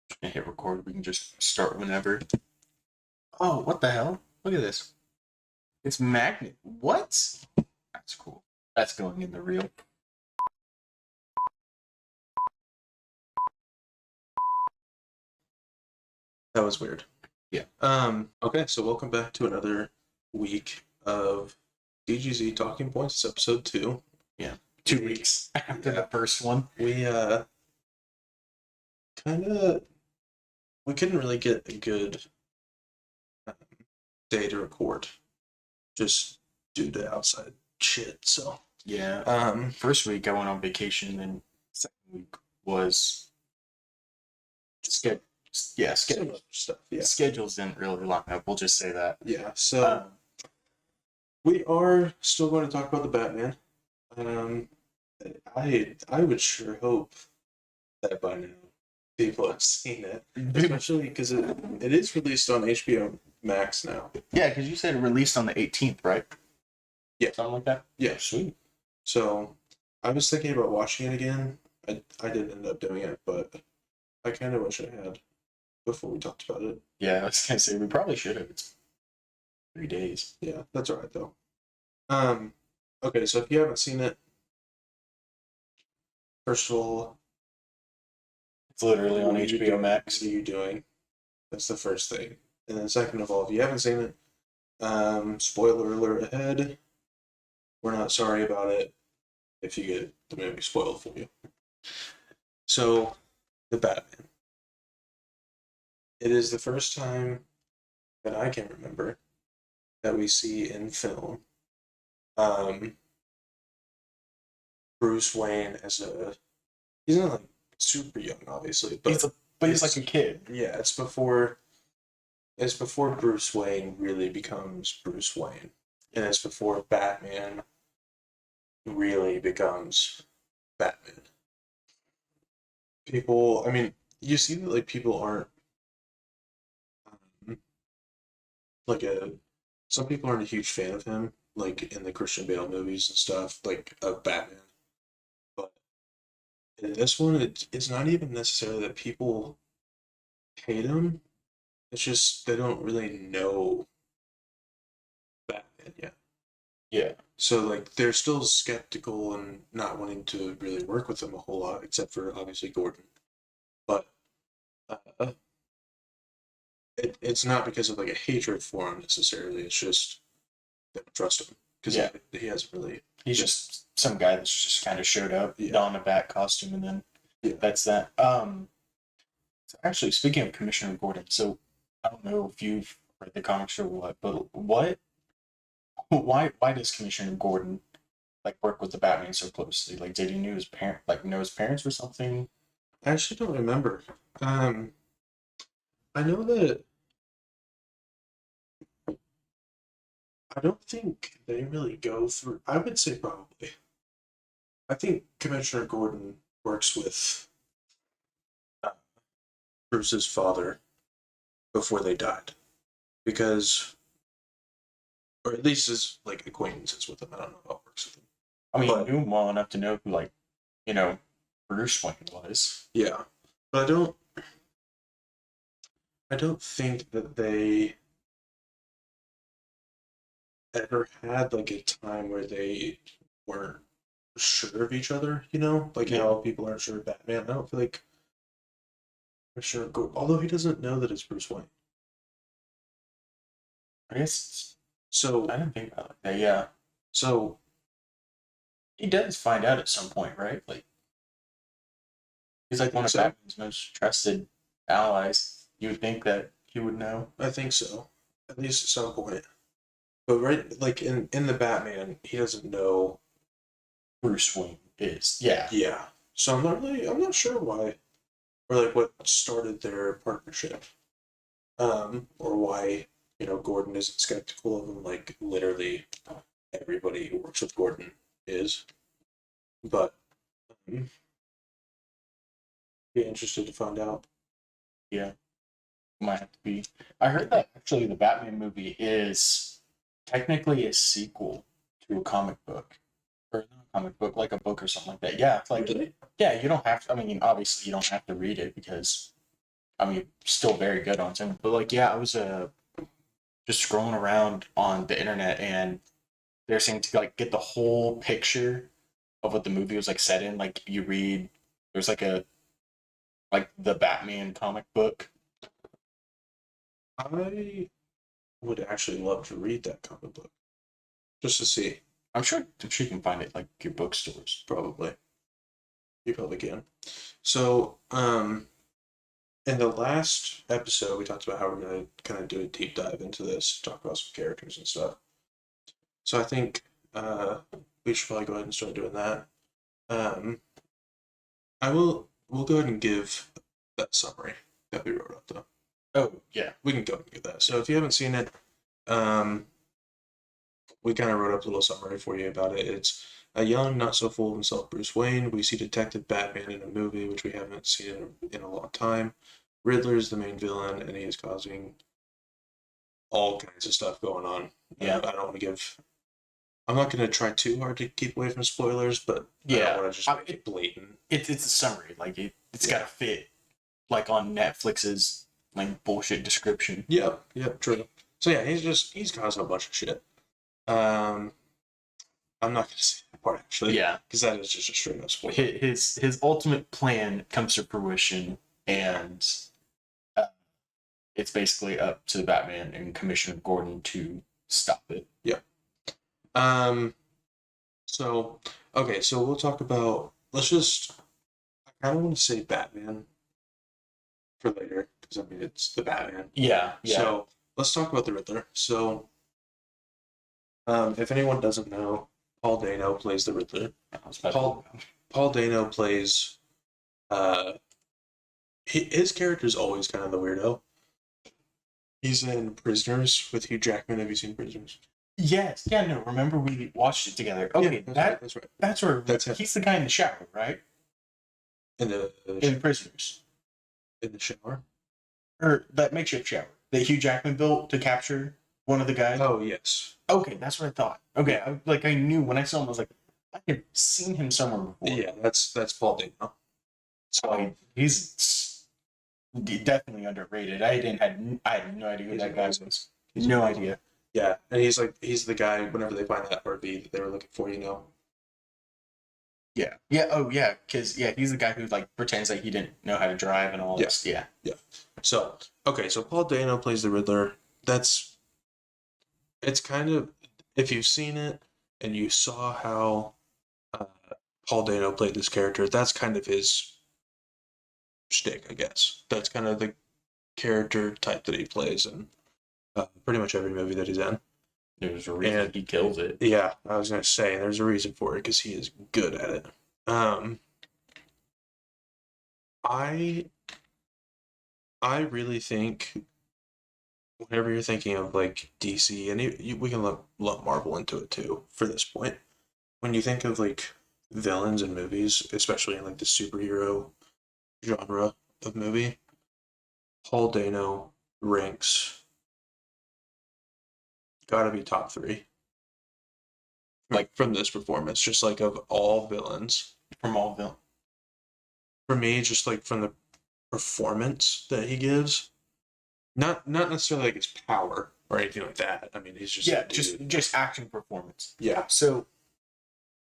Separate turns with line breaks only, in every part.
Just gonna hit record. We can just start whenever. Oh, what the hell? Look at this. It's magnet. What? That's cool. That's going in the reel.
That was weird.
Yeah.
Okay, so welcome back to another week of DGZ Talking Points. It's episode 2.
Yeah. 2 weeks after the first one.
We we couldn't really get a good day to record, just due to outside shit. So
yeah. First week I went on vacation, and second week was schedule. Yeah, schedule
stuff. Yeah,
schedules didn't really line up. We'll just say that.
Yeah. So we are still going to talk about the Batman. I would sure hope that by now people have seen it, especially because it is released on HBO Max now.
Yeah, because you said it released on the 18th, right?
Yeah,
something like that.
Yeah,
Sweet.
So I was thinking about watching it again. I didn't end up doing it, but I kind of wish I had before we talked about it.
Yeah, I was gonna say we probably should have. It's 3 days.
Yeah, that's all right though. Okay, so if you haven't seen it, first of all,
It's literally on HBO Max.
What are you doing? That's the first thing. And then second of all, if you haven't seen it, spoiler alert ahead. We're not sorry about it if you get the movie spoiled for you. So, the Batman. It is the first time that I can remember that we see in film Bruce Wayne as he's not like super young, obviously, but
he's like a kid.
Yeah, it's before Bruce Wayne really becomes Bruce Wayne, and it's before Batman really becomes Batman. People, I mean, you see that like people aren't some people aren't a huge fan of him, like in the Christian Bale movies and stuff, like of Batman. But in this one, it's not even necessarily that people hate him. It's just they don't really know Batman yet.
Yeah.
So like they're still skeptical and not wanting to really work with him a whole lot, except for obviously Gordon. But it's not because of like a hatred for him necessarily. It's just they don't trust him because he hasn't really.
He's just some guy that's just kind of showed up, donned a bat costume, and then that's that. So actually, speaking of Commissioner Gordon, so I don't know if you've read the comics or what, but why does Commissioner Gordon like work with the Batman so closely? Like, did he know his parents or something?
I actually don't remember. I know that I don't think they really go through. I would say probably. I think Commissioner Gordon works with Bruce's father before they died, because, or at least as like acquaintances with him. I don't know how it works with him.
I mean, he knew him well enough to know who Bruce Wayne was.
Yeah, but I don't think that they ever had like a time where they weren't sure of each other, like how people aren't sure of Batman. I don't feel like they're sure of Gordon, although he doesn't know that it's Bruce Wayne.
I guess
so.
I didn't think about that. Yeah.
So
he does find out at some point, right? Like he's like one of Batman's most trusted allies. You would think that he would know.
I think so, at least at some point. But right, like in the Batman, he doesn't know
Bruce Wayne is. Yeah.
Yeah. So I'm not sure why, or like what started their partnership, or why Gordon isn't skeptical of him. Like literally, everybody who works with Gordon is. But be interested to find out.
Yeah. Might have to be. I heard that actually the Batman movie is technically a sequel to a comic book. Or not a comic book, like a book or something like that. Yeah. Like,
really?
Yeah, you don't have to, I mean, obviously you don't have to read it because I mean, still very good on him. But like, yeah, I was just scrolling around on the internet, and they're saying to like get the whole picture of what the movie was like set in. Like you read, there's like the Batman comic book.
I would actually love to read that comic book just to see.
I'm sure you can find it like your bookstores.
Probably, you probably can. So, in the last episode, we talked about how we're gonna kind of do a deep dive into this, talk about some characters and stuff. So I think we should probably go ahead and start doing that. Um, we'll go ahead and give that summary that we wrote up though.
Oh yeah,
We can go ahead and give that. So if you haven't seen it, we kind of wrote up a little summary for you about it. It's a young, not so full of himself Bruce Wayne. We see Detective Batman in a movie, which we haven't seen in a long time. Riddler is the main villain, and he is causing all kinds of stuff going on.
Yeah.
I don't want to give. I'm not going to try too hard to keep away from spoilers, but I
Yeah.
don't want to just make it blatant.
it's a summary. Like it's got to fit like on Netflix's like bullshit description.
Yep, true. So yeah, he's causing a bunch of shit. I'm not going to say that part actually.
Yeah,
because that is just a straight up spoiler.
his ultimate plan comes to fruition, and it's basically up to Batman and Commissioner Gordon to stop it.
Yeah. So okay, so we'll talk about. Let's just. I kind of want to say Batman for later because I mean it's the Batman.
Yeah.
So let's talk about the Riddler. So, if anyone doesn't know, Paul Dano plays the Riddler. Paul Dano plays. His character is always kind of the weirdo. He's in Prisoners with Hugh Jackman. Have you seen Prisoners?
Yes. Yeah. No. Remember we watched it together. Okay.
Yeah, that's right.
That's where
That's him.
he's the guy in the shower, right?
In the
In Prisoners,
in the shower.
or that makeshift shower that Hugh Jackman built to capture one of the guys.
Oh yes.
Okay, that's what I thought. Okay, I knew when I saw him, I was like, I have seen him somewhere before.
Yeah, that's Paul Dano.
So he's definitely underrated. I had no idea who that guy was. No idea.
Yeah, and he's the guy whenever they find that RV that they were looking for,
Yeah. Yeah. Oh yeah. Because he's the guy who like pretends like he didn't know how to drive and all this. Yeah.
So okay, so Paul Dano plays the Riddler. It's kind of, if you've seen it and you saw how Paul Dano played this character, that's kind of his shtick, I guess. That's kind of the character type that he plays in pretty much every movie that he's in.
There's a reason he kills it.
Yeah, I was gonna say there's a reason for it because he is good at it. I really think whenever you're thinking of like DC, and we can lump Marvel into it too for this point. When you think of like villains in movies, especially in like the superhero genre of movie, Paul Dano ranks gotta be top 3. Like from this performance, just like of all villains.
From all villains.
For me, just like from the performance that he gives, not necessarily like his power or anything like that. I mean, he's just
just action performance.
Yeah.
So,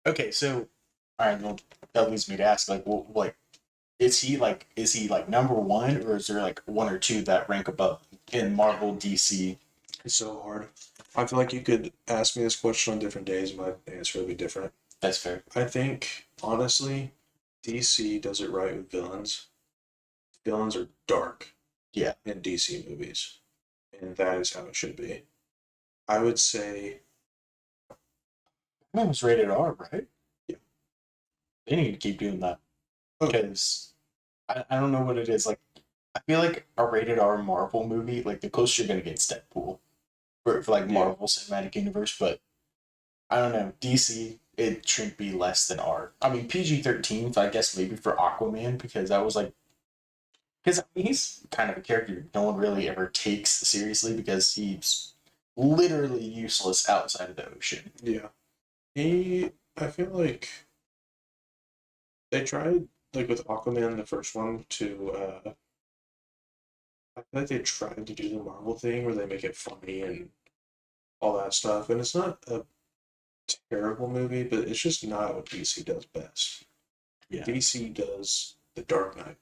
okay, so all right, well, that leads me to ask, like, well, like, is he like number 1, or is there like 1 or 2 that rank above in Marvel, DC?
It's so hard. I feel like you could ask me this question on different days, and my answer would be different.
That's fair.
I think honestly, DC does it right with villains. Villains are dark.
Yeah.
In DC movies, and that is how it should be. I would say.
That was rated R, right?
Yeah.
They need to keep doing that.
Okay.
Because I don't know what it is. Like, I feel like a rated R Marvel movie, like the closest you're gonna get is Deadpool for like Marvel Cinematic Universe, but I don't know. DC, it shouldn't be less than R. I mean PG-13, I guess maybe for Aquaman, because that was like, because he's kind of a character no one really ever takes seriously because he's literally useless outside of the ocean.
Yeah. I feel like they tried, like with Aquaman, the first one, to feel like they tried to do the Marvel thing where they make it funny and all that stuff, and it's not a terrible movie, but it's just not what DC does best.
Yeah.
DC does The Dark Knight.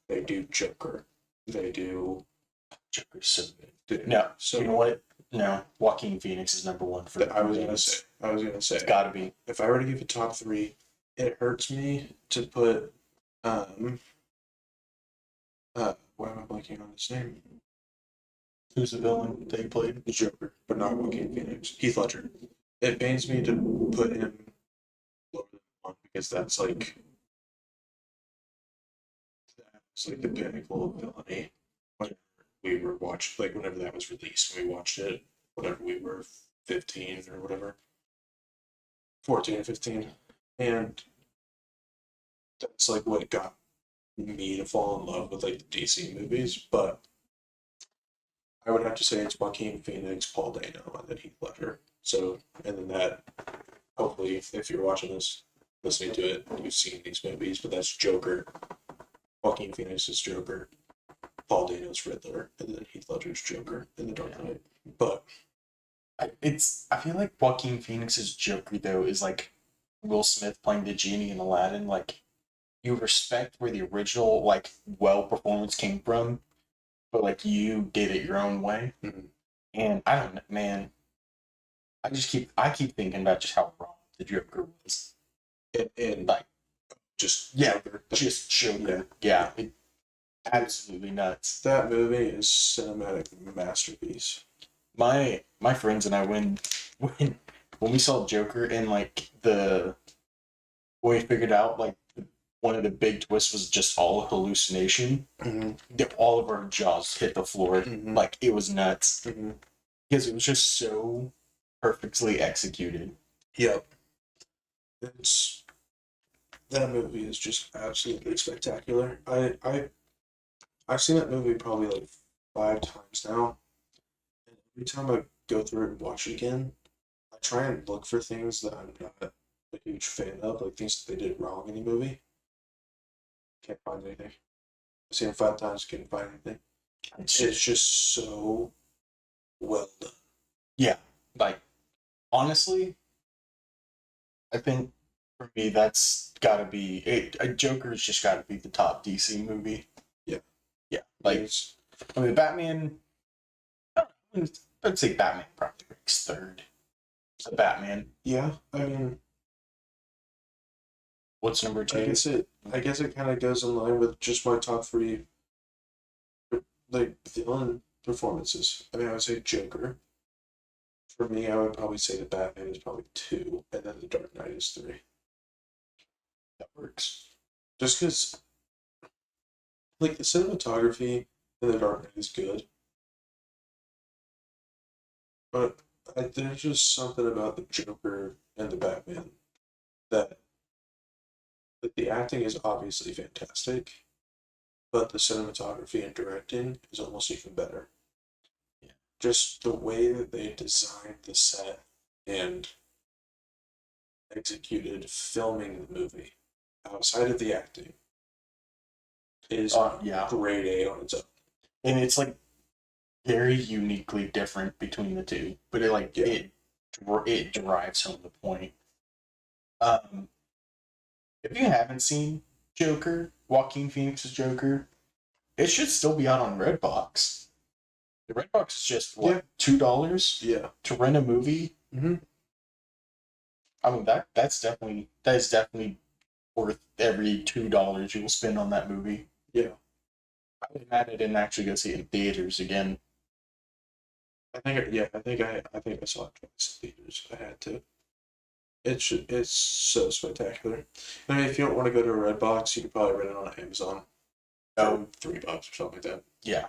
They do Joker. They do.
Joker's so good. No,
So
you know what? No, Joaquin Phoenix is number one for
I was gonna say.
It's gotta be.
If I were to give a top three, it hurts me to put why am I blanking on his name?
Who's the villain that he played?
The Joker, but not Joaquin Phoenix. Heath Ledger. It pains me to put him lower than one because that's like the pinnacle of villainy. When we were watching, like whenever that was released, we watched it. Whenever we were 15 or whatever, 14 or 15, and that's like what got me to fall in love with like the DC movies. But I would have to say it's Joaquin Phoenix, Paul Dano, and then Heath Ledger. So, and then that, hopefully, if you're watching this, listening to it, you've seen these movies, but that's Joker, Joaquin Phoenix's Joker, Paul Dano's Riddler, and then Heath Ledger's Joker in The Dark Knight. But
I feel like Joaquin Phoenix's Joker though is like Will Smith playing the genie in Aladdin. Like you respect where the original like performance came from, but like you did it your own way.
Mhm.
And I don't know, man. I keep thinking about just how wrong the Joker was.
and
Like
just
Joker. Yeah, absolutely nuts.
that movie is cinematic masterpiece.
My friends and I when we saw Joker and like when we figured out like one of the big twists was just all a hallucination. All of our jaws hit the floor. Like it was nuts because it was just so perfectly executed.
Yep. That movie is just absolutely spectacular. I've seen that movie probably like 5 times now, and every time I go through it and watch it again, I try and look for things that I'm not a huge fan of, like things that they did wrong in the movie. Can't find anything. I've seen it 5 times, can't find anything. It's just so well done.
Yeah, like honestly, I think for me that's gotta be it. Joker's just gotta be the top DC movie.
Yeah.
Yeah, like I mean, Batman. I'd say Batman probably ranks third. So Batman.
Yeah, I mean,
What's number two?
I guess it kind of goes in line with just my top three, like villain performances. I mean, I would say Joker. For me, I would probably say the Batman is probably 2, and then the Dark Knight is 3.
That works.
Just because, like, the cinematography in the Dark Knight is good, but there's just something about the Joker and the Batman that like, the acting is obviously fantastic, but the cinematography and directing is almost even better.
Yeah.
Just the way that they designed the set and executed filming the movie outside of the acting is grade A on its own.
And it's like very uniquely different between the two, but it drives home the point. If you haven't seen Joker, Joaquin Phoenix's Joker, it should still be out on Redbox. The Redbox is just $2 to rent a movie.
Mm-hmm.
I mean that is definitely worth every $2 you will spend on that movie.
Yeah.
I was mad I didn't actually go see it in theaters again.
I think I saw it twice in theaters. I had to. It's so spectacular. I mean, if you don't want to go to a Redbox, you could probably rent it on Amazon for $3 or something like that.
Yeah,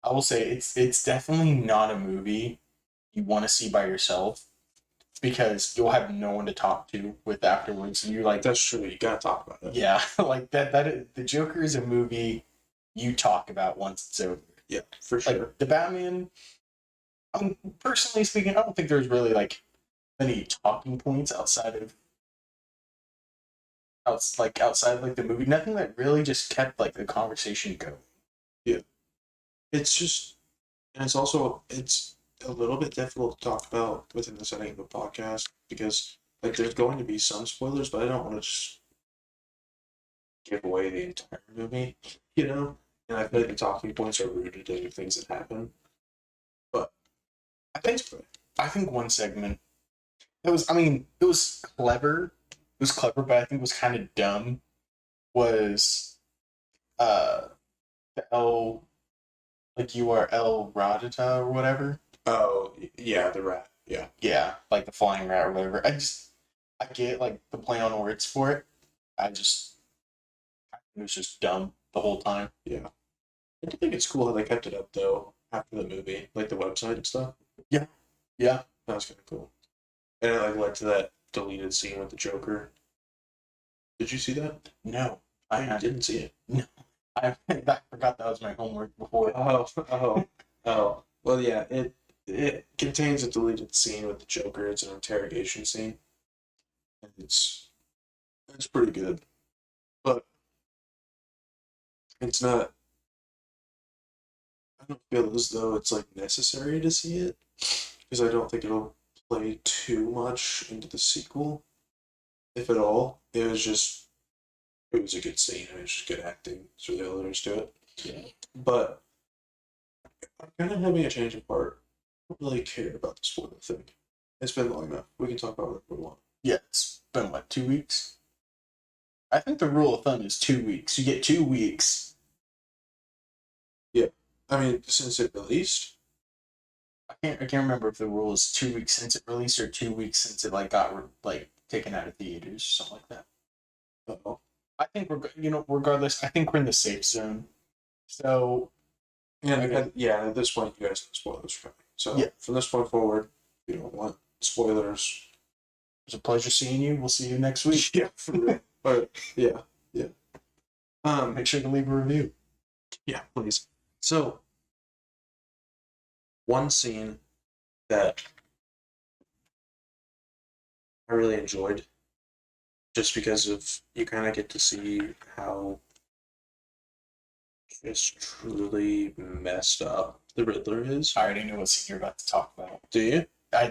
I will say it's definitely not a movie you want to see by yourself because you'll have no one to talk to with afterwards, and you're like,
that's true. You gotta talk about it.
Yeah, like the Joker is a movie you talk about once it's over.
Yeah, for sure.
Like the Batman. Personally speaking, I don't think there's really like any talking points outside of like the movie. Nothing that really just kept like the conversation going.
It's just, and it's a little bit difficult to talk about within the setting of a podcast because like there's going to be some spoilers, but I don't want to just give away the entire movie, you know. And I feel like the talking points are rooted in things that happen. But
I think I think one segment it was. I mean, it was clever. It was clever, but I think it was kind of dumb. Was uh the L like you are El Radita or whatever?
oh yeah, the rat, yeah,
Yeah, like the flying rat or whatever. I get like the play on words for it. I just it was just dumb the whole time.
yeah. I do think it's cool how they kept it up though after the movie, like the website and stuff.
Yeah, yeah.
That was kind of cool, and it like led to that deleted scene with the Joker. Did you see that?
No,
I didn't see it.
no. I forgot that was my homework before.
Oh. Well, yeah. It contains a deleted scene with the Joker. It's an interrogation scene, and it's pretty good, but it's not. I don't feel as though it's like necessary to see it because I don't think it'll play too much into the sequel, if at all. It was a good scene. It was just good acting. That's really all there is to it.
Yeah.
But I'm kind of having a change of heart. I don't really care about the spoiler thing. It's been long enough. We can talk about whatever we want.
Yeah, it's been what, 2 weeks? I think the rule of thumb is 2 weeks. You get 2 weeks.
Yeah. I mean, since it released,
I can't remember if the rule is 2 weeks since it released or 2 weeks since it like got like taken out of theaters or something like that.
uh
I think regardless, I think we're in the safe zone. So
and
Okay.
at this point, you guys know spoilers are coming. So
Yeah.
from this point forward, if you don't want spoilers.
it was a pleasure seeing you. We'll see you next week.
Yeah, for real. But yeah.
Make sure to leave a review.
Yeah, please. So one scene that I really enjoyed, just because of you kind of get to see how just truly messed up the Riddler is.
I already know what scene you're about to talk about.
Do you?
I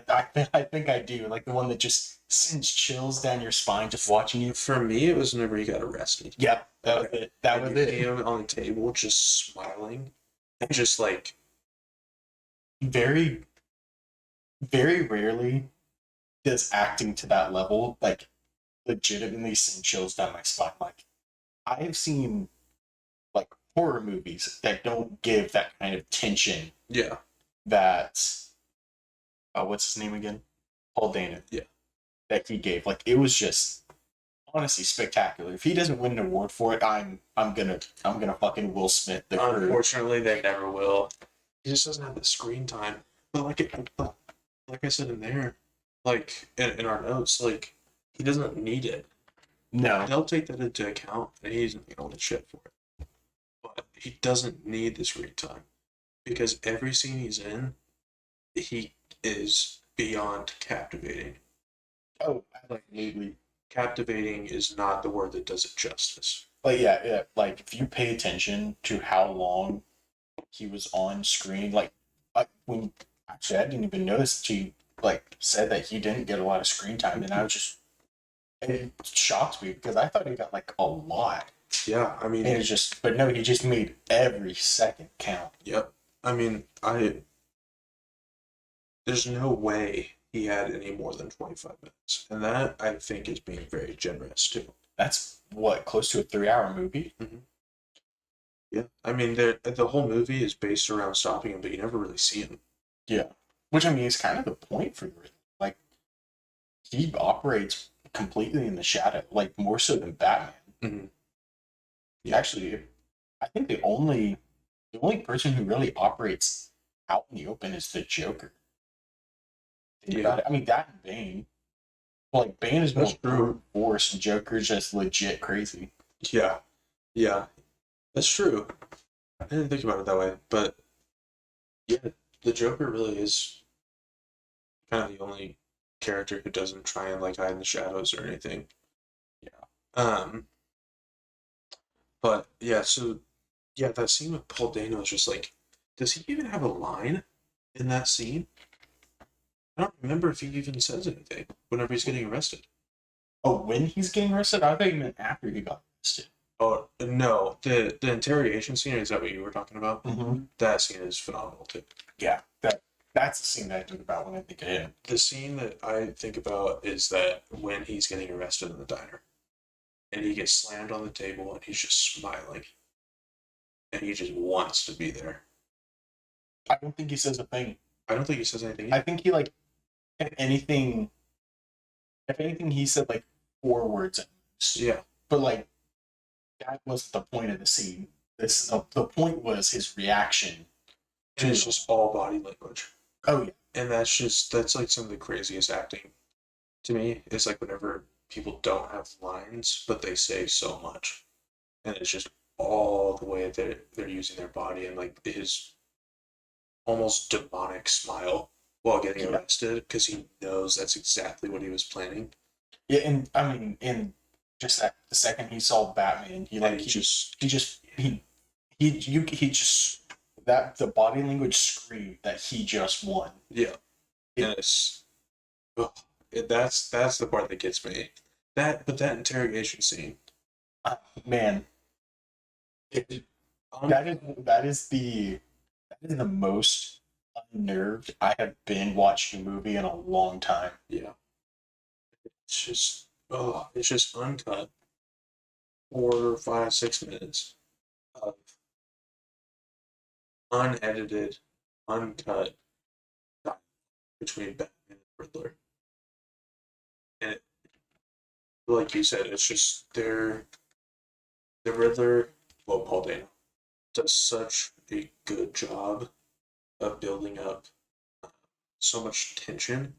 think I do. Like the one that just sends chills down your spine just watching you.
For me, it was whenever he got arrested.
Yeah, that was it. That was
You see
it.
him on the table, just smiling, and just like,
Very, very rarely does acting to that level like legitimately send chills down my spine. Like I have seen like horror movies that don't give that kind of tension
yeah,
that what's his name again? Paul Dano.
Yeah.
That he gave. Like it was just honestly spectacular. If he doesn't win an award for it, I'm gonna fucking Will Smith the crew.
unfortunately, they never will. He just doesn't have the screen time. But like I said in there, like in our notes, like he doesn't need it.
No.
They'll take that into account, and he's not going to shit for it. But he doesn't need the screen time because every scene he's in, he is beyond captivating.
Oh, absolutely.
Captivating is not the word that does it justice.
Like yeah. Like if you pay attention to how long he was on screen, like when actually I didn't even notice that he like said that he didn't get a lot of screen time, and I was just it shocked me because I thought he got like a lot.
Yeah, I mean,
And it's just, but no, he just made every second count.
yep. I mean, there's no way he had any more than 25 minutes. And that, I think, is being very generous, too.
That's what, close to a 3 hour movie?
Yeah. I mean, the whole movie is based around stopping him, but you never really see him.
Yeah. Which, I mean, is kind of the point for Riddler. Like, he operates completely in the shadow, like, more so than Batman.
Mm-hmm.
Yeah. Actually, I think the only person who really operates out in the open is the Joker. Think about it. I mean, that and Bane. Like, Bane is more
That's true.
brute force, and Joker's just legit crazy.
Yeah. Yeah. That's true. I didn't think about it that way, but yeah, the Joker really is kind of the only character who doesn't try and like hide in the shadows or anything.
Yeah.
But yeah, so Yeah, that scene with Paul Dano is just like, does he even have a line in that scene? I don't remember if he even says anything whenever he's getting arrested.
Oh, when he's getting arrested? I thought you meant after he got arrested.
Oh no, the interrogation scene, is that what you were talking about?
Mm-hmm.
That scene is phenomenal too.
Yeah, that's the scene that I think about when I think of him.
The scene that I think about is that when he's getting arrested in the diner and he gets slammed on the table and he's just smiling and he just wants to be there.
I don't think he says a thing.
I don't think he says anything.
I think he like if anything, he said like 4 words at most.
Yeah,
But like that wasn't the point of the scene. The point was his reaction.
and it's just all body language.
Oh yeah,
And that's like some of the craziest acting to me. Is like whenever people don't have lines, but they say so much, and it's just all the way that they're using their body and like his almost demonic smile while getting
yeah,
arrested because he knows that's exactly what he was planning.
yeah. And I mean, in just that the second he saw Batman, he like
And
he just that the body language screamed that he just won.
yeah, and it's ugh, that's the part that gets me. That interrogation scene,
Man, it,
um,
that is the most unnerved I have been watching a movie in a long time.
yeah, it's just uncut 4, 5, 6 minutes of unedited, uncut dialogue between Batman and Riddler. And like you said, it's just the Riddler, well, Paul Dano, does such a good job of building up so much tension,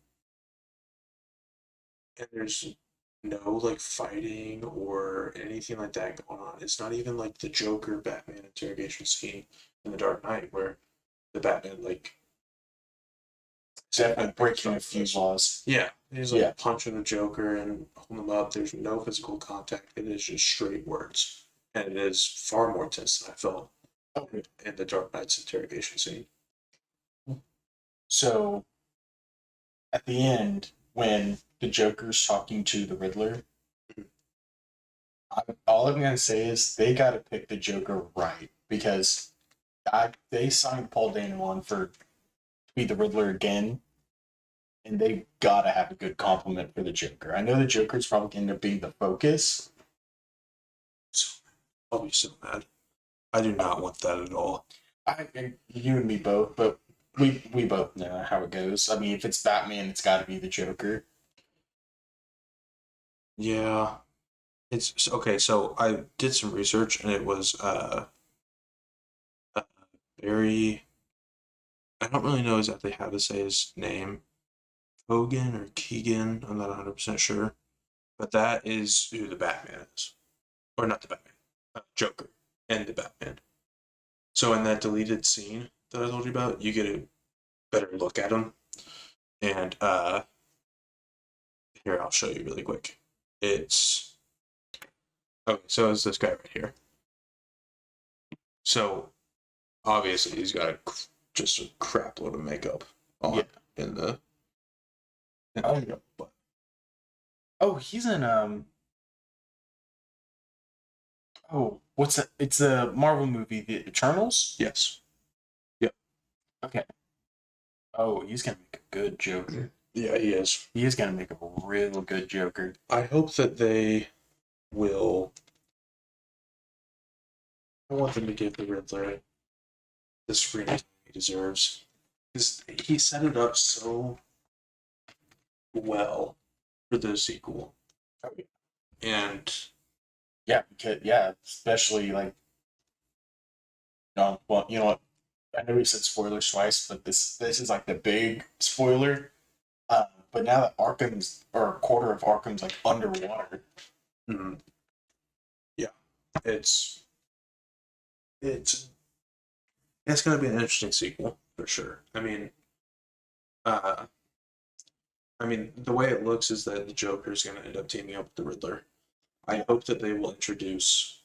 and there's no like fighting or anything like that going on. It's not even like the Joker Batman interrogation scene in The Dark Knight where the Batman like
Definitely breaking a few laws.
yeah, he's like
Yeah.
punching the Joker and holding him up. There's no physical contact. It is just straight words, and it is far more tense than I felt
Okay.
in the Dark Knight's interrogation scene.
So at the end, when the Joker's talking to the Riddler, all I'm gonna say is they got to pick the Joker right because they signed Paul Dano on for to be the Riddler again, and they gotta have a good compliment for the Joker. I know the Joker's probably gonna end up being the focus.
So I'll be so mad. I do not want that at all.
You and me both, but we both know how it goes. I mean, if it's Batman, it's got to be the Joker.
Yeah, it's okay. So I did some research, and it was uh very. I don't really know exactly how to say his name, Hogan or Keegan. I'm not 100% sure, but that is who the Batman is, or not the Batman, Joker, and the Batman. So in that deleted scene that I told you about, you get a better look at him, and here I'll show you really quick. It's okay. So it's this guy right here. So obviously he's got just a crap load of makeup on
Yeah.
in the.
Oh,
But
oh, he's in Oh, what's that? It's a Marvel movie, The Eternals.
yes, yep,
Okay. Oh, he's gonna make a good Joker.
yeah, he is.
He is gonna make a real good Joker.
I hope that they will. I want them to give the Riddler the screen time he deserves because he set it up so well for the sequel,
Oh, yeah.
and
Yeah, because yeah, especially like no, well, you know what? I know we said spoilers twice, but this is like the big spoiler. But now that Arkham's or a quarter of Arkham's like underwater.
mm, yeah, it's it's it's going to be an interesting sequel for sure. Uh, I mean, the way it looks is that the Joker is going to end up teaming up with the Riddler. I hope that they will introduce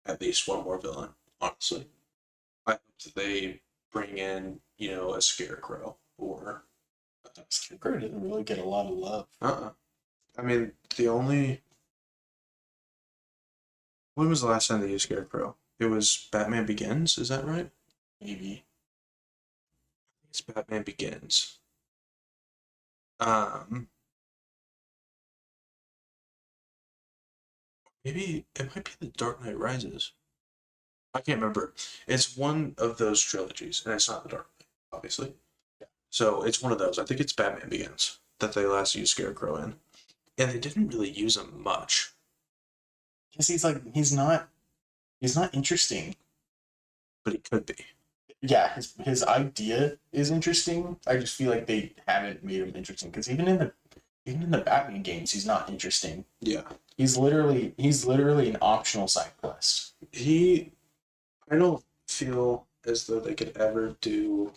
at least one more villain, honestly. I hope that they bring in, a Scarecrow or
Scarecrow didn't really get a lot of love.
I mean, the only when was the last time they used Scarecrow? It was Batman Begins, is that right?
Maybe.
It's Batman Begins. Um Maybe it might be The Dark Knight Rises. I can't remember. It's one of those trilogies, and it's not The Dark Knight, obviously.
Yeah.
So it's one of those. I think it's Batman Begins that they last used Scarecrow in. And they didn't really use him much.
Because he's not interesting.
But he could be.
Yeah, his idea is interesting. I just feel like they haven't made him interesting. Because even in the Batman games, he's not interesting.
Yeah.
He's literally an optional side quest.
I don't feel as though they could ever do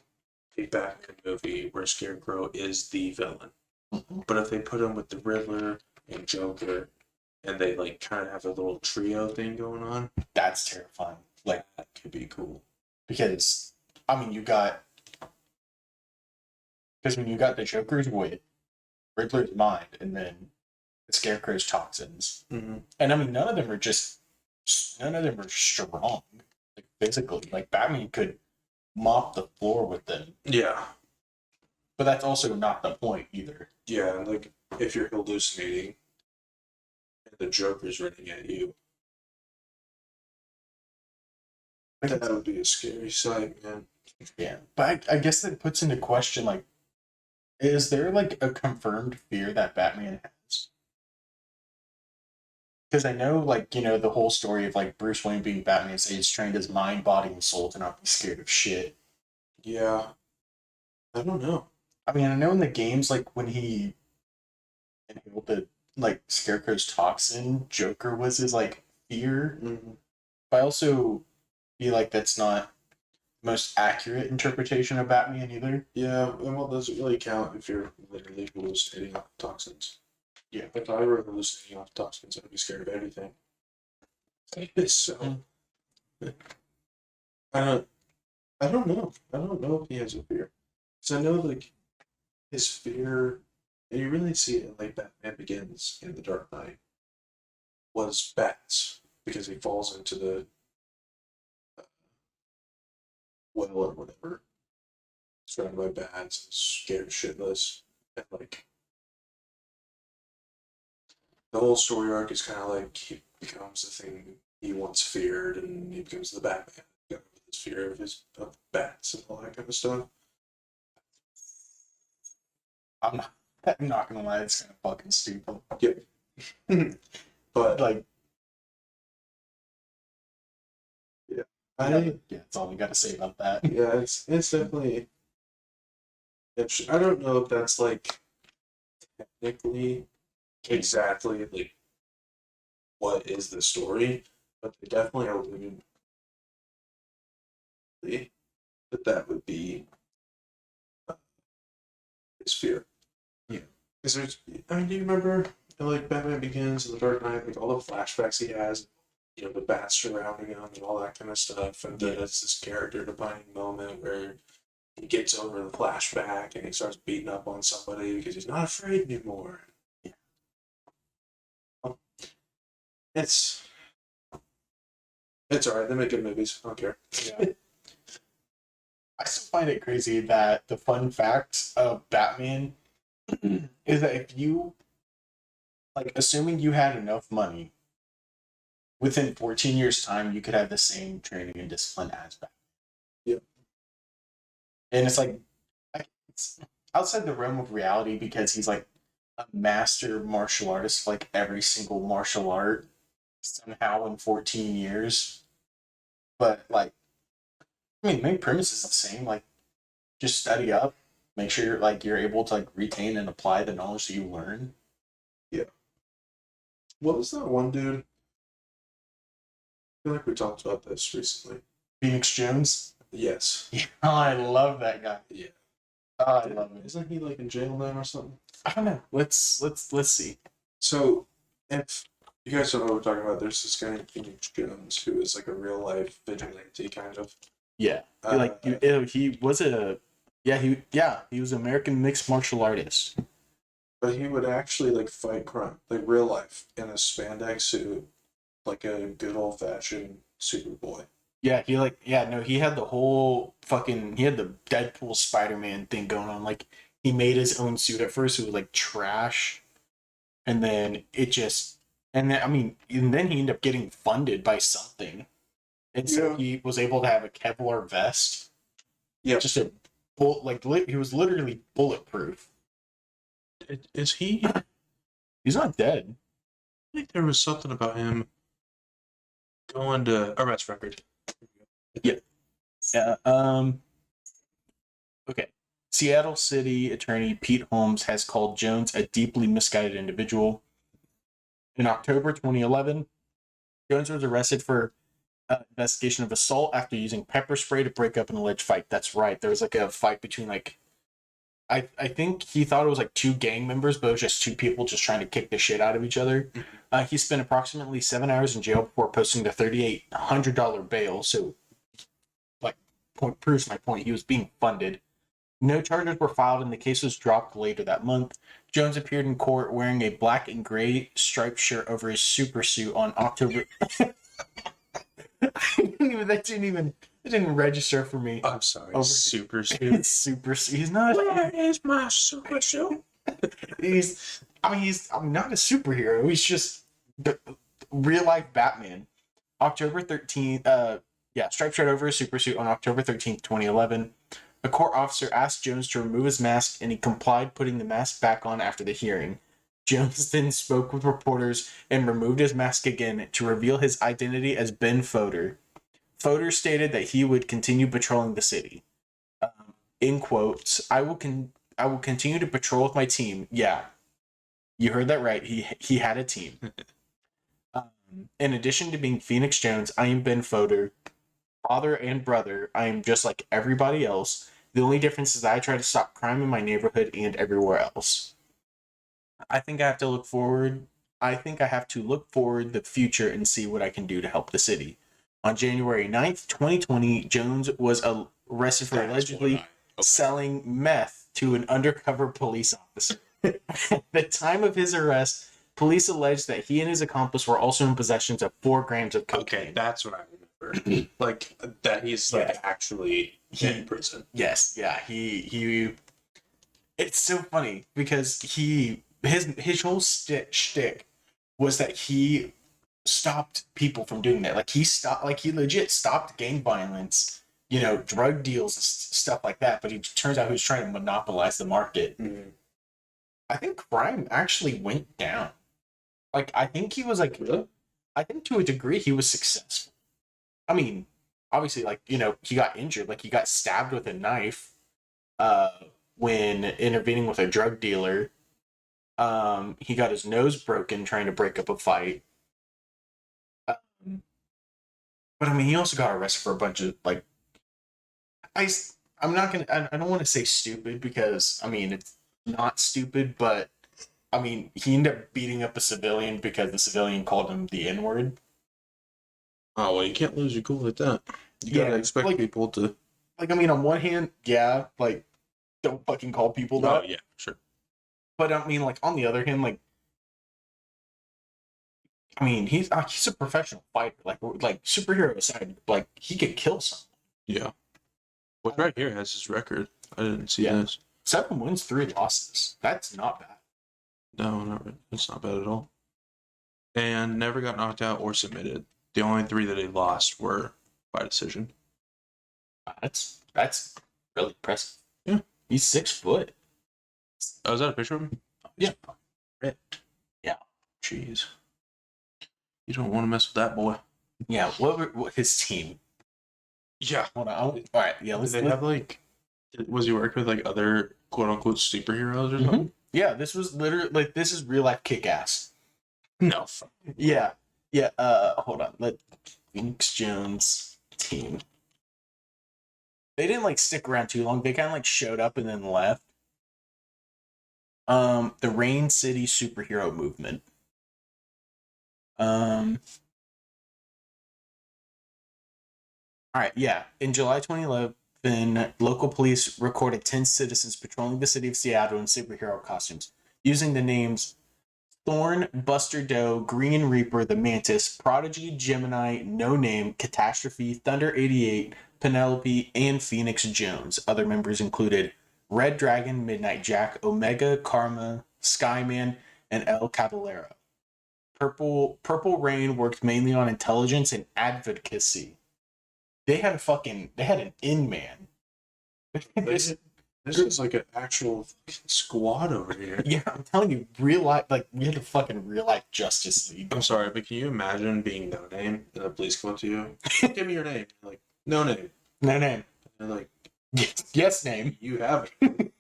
a Batman movie where Scarecrow is the villain.
Mm-hmm.
But if they put him with the Riddler and Joker, and they like kind of have a little trio thing going on,
That's terrifying. Like,
that could be cool.
because I mean, when you got the Joker's wit, Riddler's mind, and then the Scarecrow's toxins,
Mm-hmm.
and I mean, none of them are strong, like physically. Like Batman could mop the floor with them,
Yeah.
but that's also not the point either.
Yeah, and like if you're hallucinating and the Joker's running at you, that would be a scary sight, man.
Yeah, but I guess that puts into question, like, is there like a confirmed fear that Batman has? Because I know, like, the whole story of like Bruce Wayne being Batman, say he's trained his mind, body, and soul to not be scared of shit.
Yeah. I don't know.
I mean, I know in the games, like when he inhaled the like Scarecrow's toxin, Joker was his like fear.
Mm-hmm.
But I also feel like that's not the most accurate interpretation of Batman either.
Yeah, and well, does it really count if you're literally hallucinating off toxins?
Yeah.
If I were hallucinating off toxins, I'd be scared of everything. So, I don't, I don't know. I don't know if he has a fear. Because I know, like, his fear, and you really see it in, like, Batman Begins in The Dark Knight, was bats. Because he falls into the well or whatever, surrounded by bats and scared shitless. And, like, the whole story arc is kind of like he becomes the thing he once feared, and he becomes the Batman. His fear of bats and all that kind of stuff.
I'm not, I'm not gonna lie, it's kind of fucking stupid.
Yeah. But
Like,
yeah,
yeah, that's all we got to say about that.
yeah, it's definitely. I don't know if that's like technically exactly like what is the story, but they definitely allude that would be his fear.
Yeah.
Because I mean, do you remember like Batman Begins and The Dark Knight, like all the flashbacks he has, the bats surrounding him and all that kind of stuff, and then it's this character defining moment where he gets over the flashback and he starts beating up on somebody because he's not afraid anymore.
Yeah.
It's alright. They make good movies. I don't care.
Yeah. I still find it crazy that the fun fact of Batman is that if you, like, assuming you had enough money, within 14 years' time, you could have the same training and discipline as Batman.
Yep.
And it's like, it's outside the realm of reality because he's like a master martial artist, like every single martial art, somehow in 14 years. But, like, I mean, the main premise is the same. Like, just study up, make sure you're able to like retain and apply the knowledge that you learn.
Yeah. What was that one dude? I feel like we talked about this recently.
Pheonix Jones.
Yes.
Yeah, I love that guy.
Yeah.
Oh, I love him.
Isn't he like in jail now or something?
I don't know. Let's see.
So, if You guys don't know what we're talking about. There's this guy named Pheonix Jones who is like a real life vigilante kind of.
Yeah, he was he was an American mixed martial artist.
But he would actually like fight crime, like real life, in a spandex suit, like a good old fashioned Superboy.
Yeah, he had the whole he had the Deadpool Spider-Man thing going on. Like he made his own suit at first. It was like trash, and then and then he ended up getting funded by something, and so he was able to have a Kevlar vest.
Yeah,
just a he was literally bulletproof.
Is he?
He's not dead.
I think there was something about him going to arrest record.
Yeah. Okay. Seattle City Attorney Pete Holmes has called Jones a deeply misguided individual. In October 2011, Jones was arrested for investigation of assault after using pepper spray to break up an alleged fight. That's right. There was like a fight between I think he thought it was like two gang members, but it was just two people just trying to kick the shit out of each other. He spent approximately 7 hours in jail before posting the $3,800 bail. So, proves my point. He was being funded. No charges were filed, and the case was dropped later that month. Jones appeared in court wearing a black and gray striped shirt over his super suit on October. That didn't register for me.
I'm sorry. Super suit.
Super suit. He's not.
Where is my super suit?
I'm not a superhero. He's just the real life Batman. October 13th. Striped shirt over his super suit on October 13th, 2011. A court officer asked Jones to remove his mask, and he complied, putting the mask back on after the hearing. Jones then spoke with reporters and removed his mask again to reveal his identity as Ben Fodor. Fodor stated that he would continue patrolling the city. In quotes, I will continue to patrol with my team. Yeah, you heard that right. He had a team. In addition to being Pheonix Jones, I am Ben Fodor, father and brother. I am just like everybody else. The only difference is that I try to stop crime in my neighborhood and everywhere else. I think I have to look forward the future and see what I can do to help the city. On January 9th, 2020, Jones was arrested for allegedly selling meth to an undercover police officer. At the time of his arrest, police alleged that he and his accomplice were also in possession of 4 grams of cocaine.
Okay, that's what I remember. Like, that he's actually in prison.
Yes, yeah. He it's so funny because his whole shtick was that he stopped people from doing that. He legit stopped gang violence, drug deals and stuff like that. But it turns out he was trying to monopolize the market.
Mm-hmm.
I think crime actually went down. I think he was
really?
I think to a degree he was successful. I mean, obviously, he got injured. He got stabbed with a knife when intervening with a drug dealer. He got his nose broken trying to break up a fight. But he also got arrested for a bunch of I don't want to say stupid because it's not stupid, but he ended up beating up a civilian because the civilian called him the N-word.
Oh, well, you can't lose your cool like that. You gotta expect people to...
on one hand, yeah, don't fucking call people that.
Oh, yeah, sure.
But, on the other hand, he's a professional fighter. Superhero aside, he could kill someone.
Yeah. Well, right here has his record. I didn't see this.
7 wins, 3 losses. That's not bad.
No, not really. It's not bad at all. And never got knocked out or submitted. The only 3 that he lost were by decision.
That's really impressive.
Yeah.
He's 6 foot.
Oh, is that a picture of him?
Yeah.
Yeah. Jeez. You don't want to mess with that boy.
Yeah, what his team?
Yeah.
Hold on. All right, yeah,
let's have was he working with other quote unquote superheroes or something?
Yeah, this was literally this is real life kick-ass.
No.
Yeah. Hold on. Let Pheonix Jones team. They didn't stick around too long. They kind of showed up and then left. The Rain City superhero movement. Um. All right. Yeah. In July 2011, local police recorded 10 citizens patrolling the city of Seattle in superhero costumes, using the names Thorn, Buster Doe, Green Reaper, the Mantis, Prodigy, Gemini, No Name, Catastrophe, Thunder 88, Penelope, and Pheonix Jones. Other members included Red Dragon, Midnight Jack, Omega, Karma, Skyman, and El Caballero. Purple Rain worked mainly on intelligence and advocacy. They had an in-man.
This is like an actual squad over here.
Yeah, I'm telling you, real life, like, we had a fucking real life Justice League.
I'm sorry, but can you imagine being No Name and the police come up to you? Give me your name. You're like, No Name.
No name.
And they're like,
yes name.
you have it.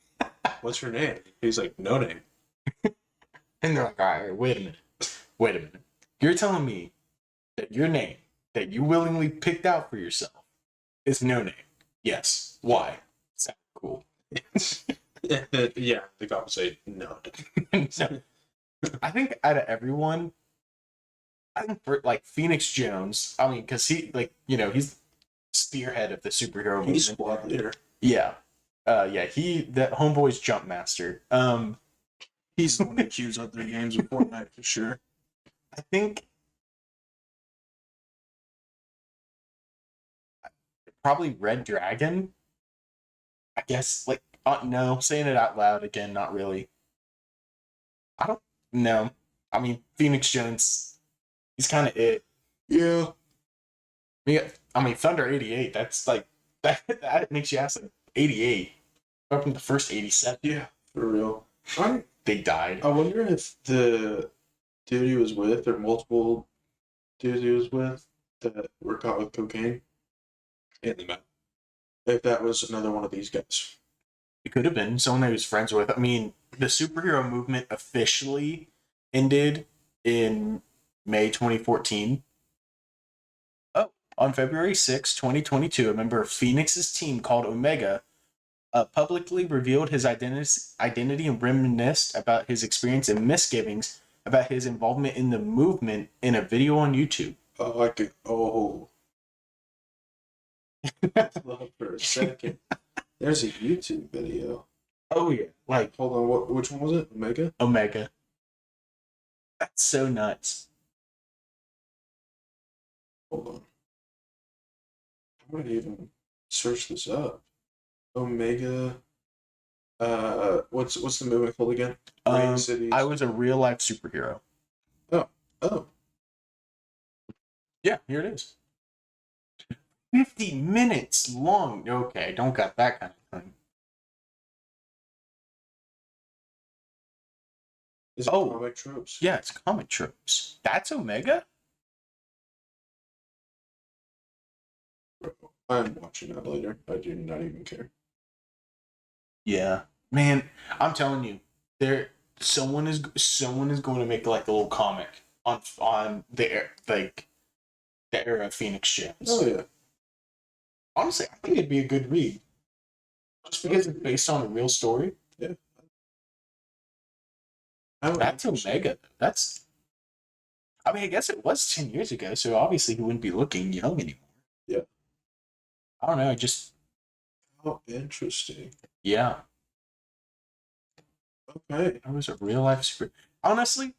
What's your name? He's like, No Name.
And they're like, all right, wait a minute. You're telling me that your name that you willingly picked out for yourself is No Name? Yes. Why? Sounds cool.
Yeah, the cop would say, no.
So, I think out of everyone, I think for like Pheonix Jones, I mean, because he, like, he's spearhead of the superhero movement.
He's squad leader.
Yeah. That homeboy's jump master.
He's the one that queues up their games with Fortnite for sure.
I think probably Red Dragon. I guess, like, no, saying it out loud again, not really. I don't know. I mean, Pheonix Jones, he's kind of it.
Yeah.
I mean, Thunder 88, that's like, that makes you ask, like, 88. Up from the first 87.
Yeah, for real.
They died.
I wonder if the dude he was with, or multiple dudes he was with, that were caught with cocaine in the map, if that was another one of these guys.
It could have been someone that he was friends with. I mean, the superhero movement officially ended in May 2014. Oh, on February 6, 2022, a member of Phoenix's team called Omega publicly revealed his identity and reminisced about his experience and misgivings about his involvement in the movement in a video on YouTube.
Oh, I could. Oh. Hold for a second. There's a YouTube video.
Oh, yeah. Like,
hold on. Which one was it? Omega?
Omega. That's so nuts.
Hold on. How would I even search this up? Omega. What's the movement called again?
I was a real life superhero.
Oh.
Yeah, here it is. 50 minutes long. Okay, don't got that kind of thing.
Is it comic tropes?
Yeah, it's comic tropes. That's Omega?
I'm watching that later. I do not even care.
Yeah, man, I'm telling you, someone is going to make like a little comic on the era of Pheonix Jones.
Oh yeah.
Honestly, I think it'd be a good read, just because it's based on a real story.
Yeah.
That's Omega. I mean, I guess it was 10 years ago, so obviously he wouldn't be looking young anymore.
Yeah.
I don't know. Just.
Oh, interesting.
Yeah.
Okay.
I was a real life super. Honestly,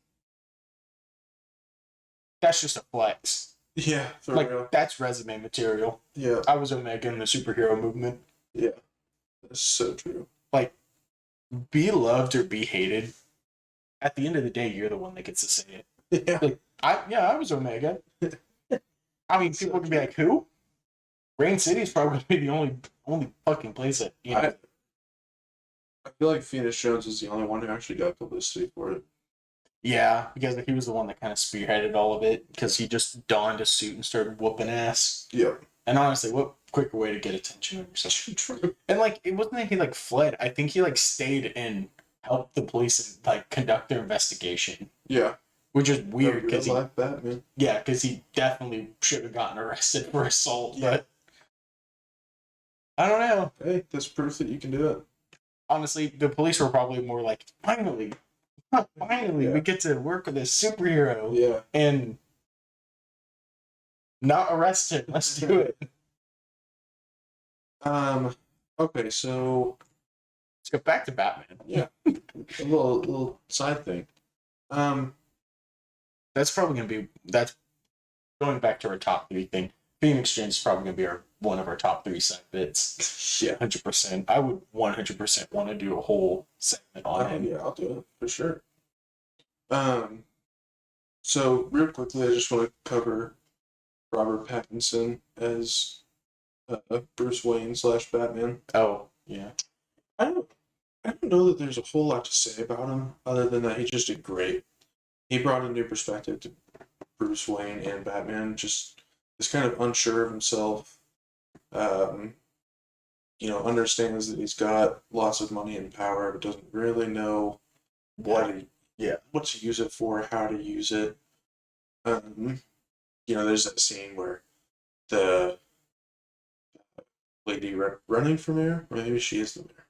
that's just a flex.
Yeah, for
like
real.
That's resume material.
Yeah.
I was Omega in the superhero movement.
Yeah. That's so true.
Like, be loved or be hated. At the end of the day, you're the one that gets to say it.
Yeah.
Like, I was Omega. I mean, people can be like, who? Rain City is probably going to be the only fucking place that,
I feel like Pheonix Jones is the only one who actually got publicity for it.
Yeah, because he was the one that kind of spearheaded all of it, because he just donned a suit and started whooping ass.
Yeah.
And honestly, what quicker way to get attention on yourself? True. And like, it wasn't that he like fled. I think he like stayed and helped the police like conduct their investigation.
Yeah.
Which is weird because
Batman.
Yeah, because he definitely should have gotten arrested for assault. Yeah. But I don't know.
Hey, that's proof that you can do it.
Honestly, the police were probably more like, finally, we get to work with a superhero.
Yeah.
And Not arrest him. Let's do it.
Okay, so
Let's go back to Batman.
yeah, a little side thing.
That's probably gonna be going back to our top three thing. Pheonix Jones is probably gonna be one of our top three side bits.
Yeah,
100%. I would 100% want to do a whole segment on him.
yeah, I'll do it for sure. So real quickly, I just want to cover Robert Pattinson as Bruce Wayne / Batman.
Oh yeah.
I don't know that there's a whole lot to say about him other than that he just did great. He brought a new perspective to Bruce Wayne and Batman. Just is kind of unsure of himself. Understands that he's got lots of money and power, but doesn't really know what to use it for, how to use it. There's that scene where the lady running for mayor, or maybe she is the mayor.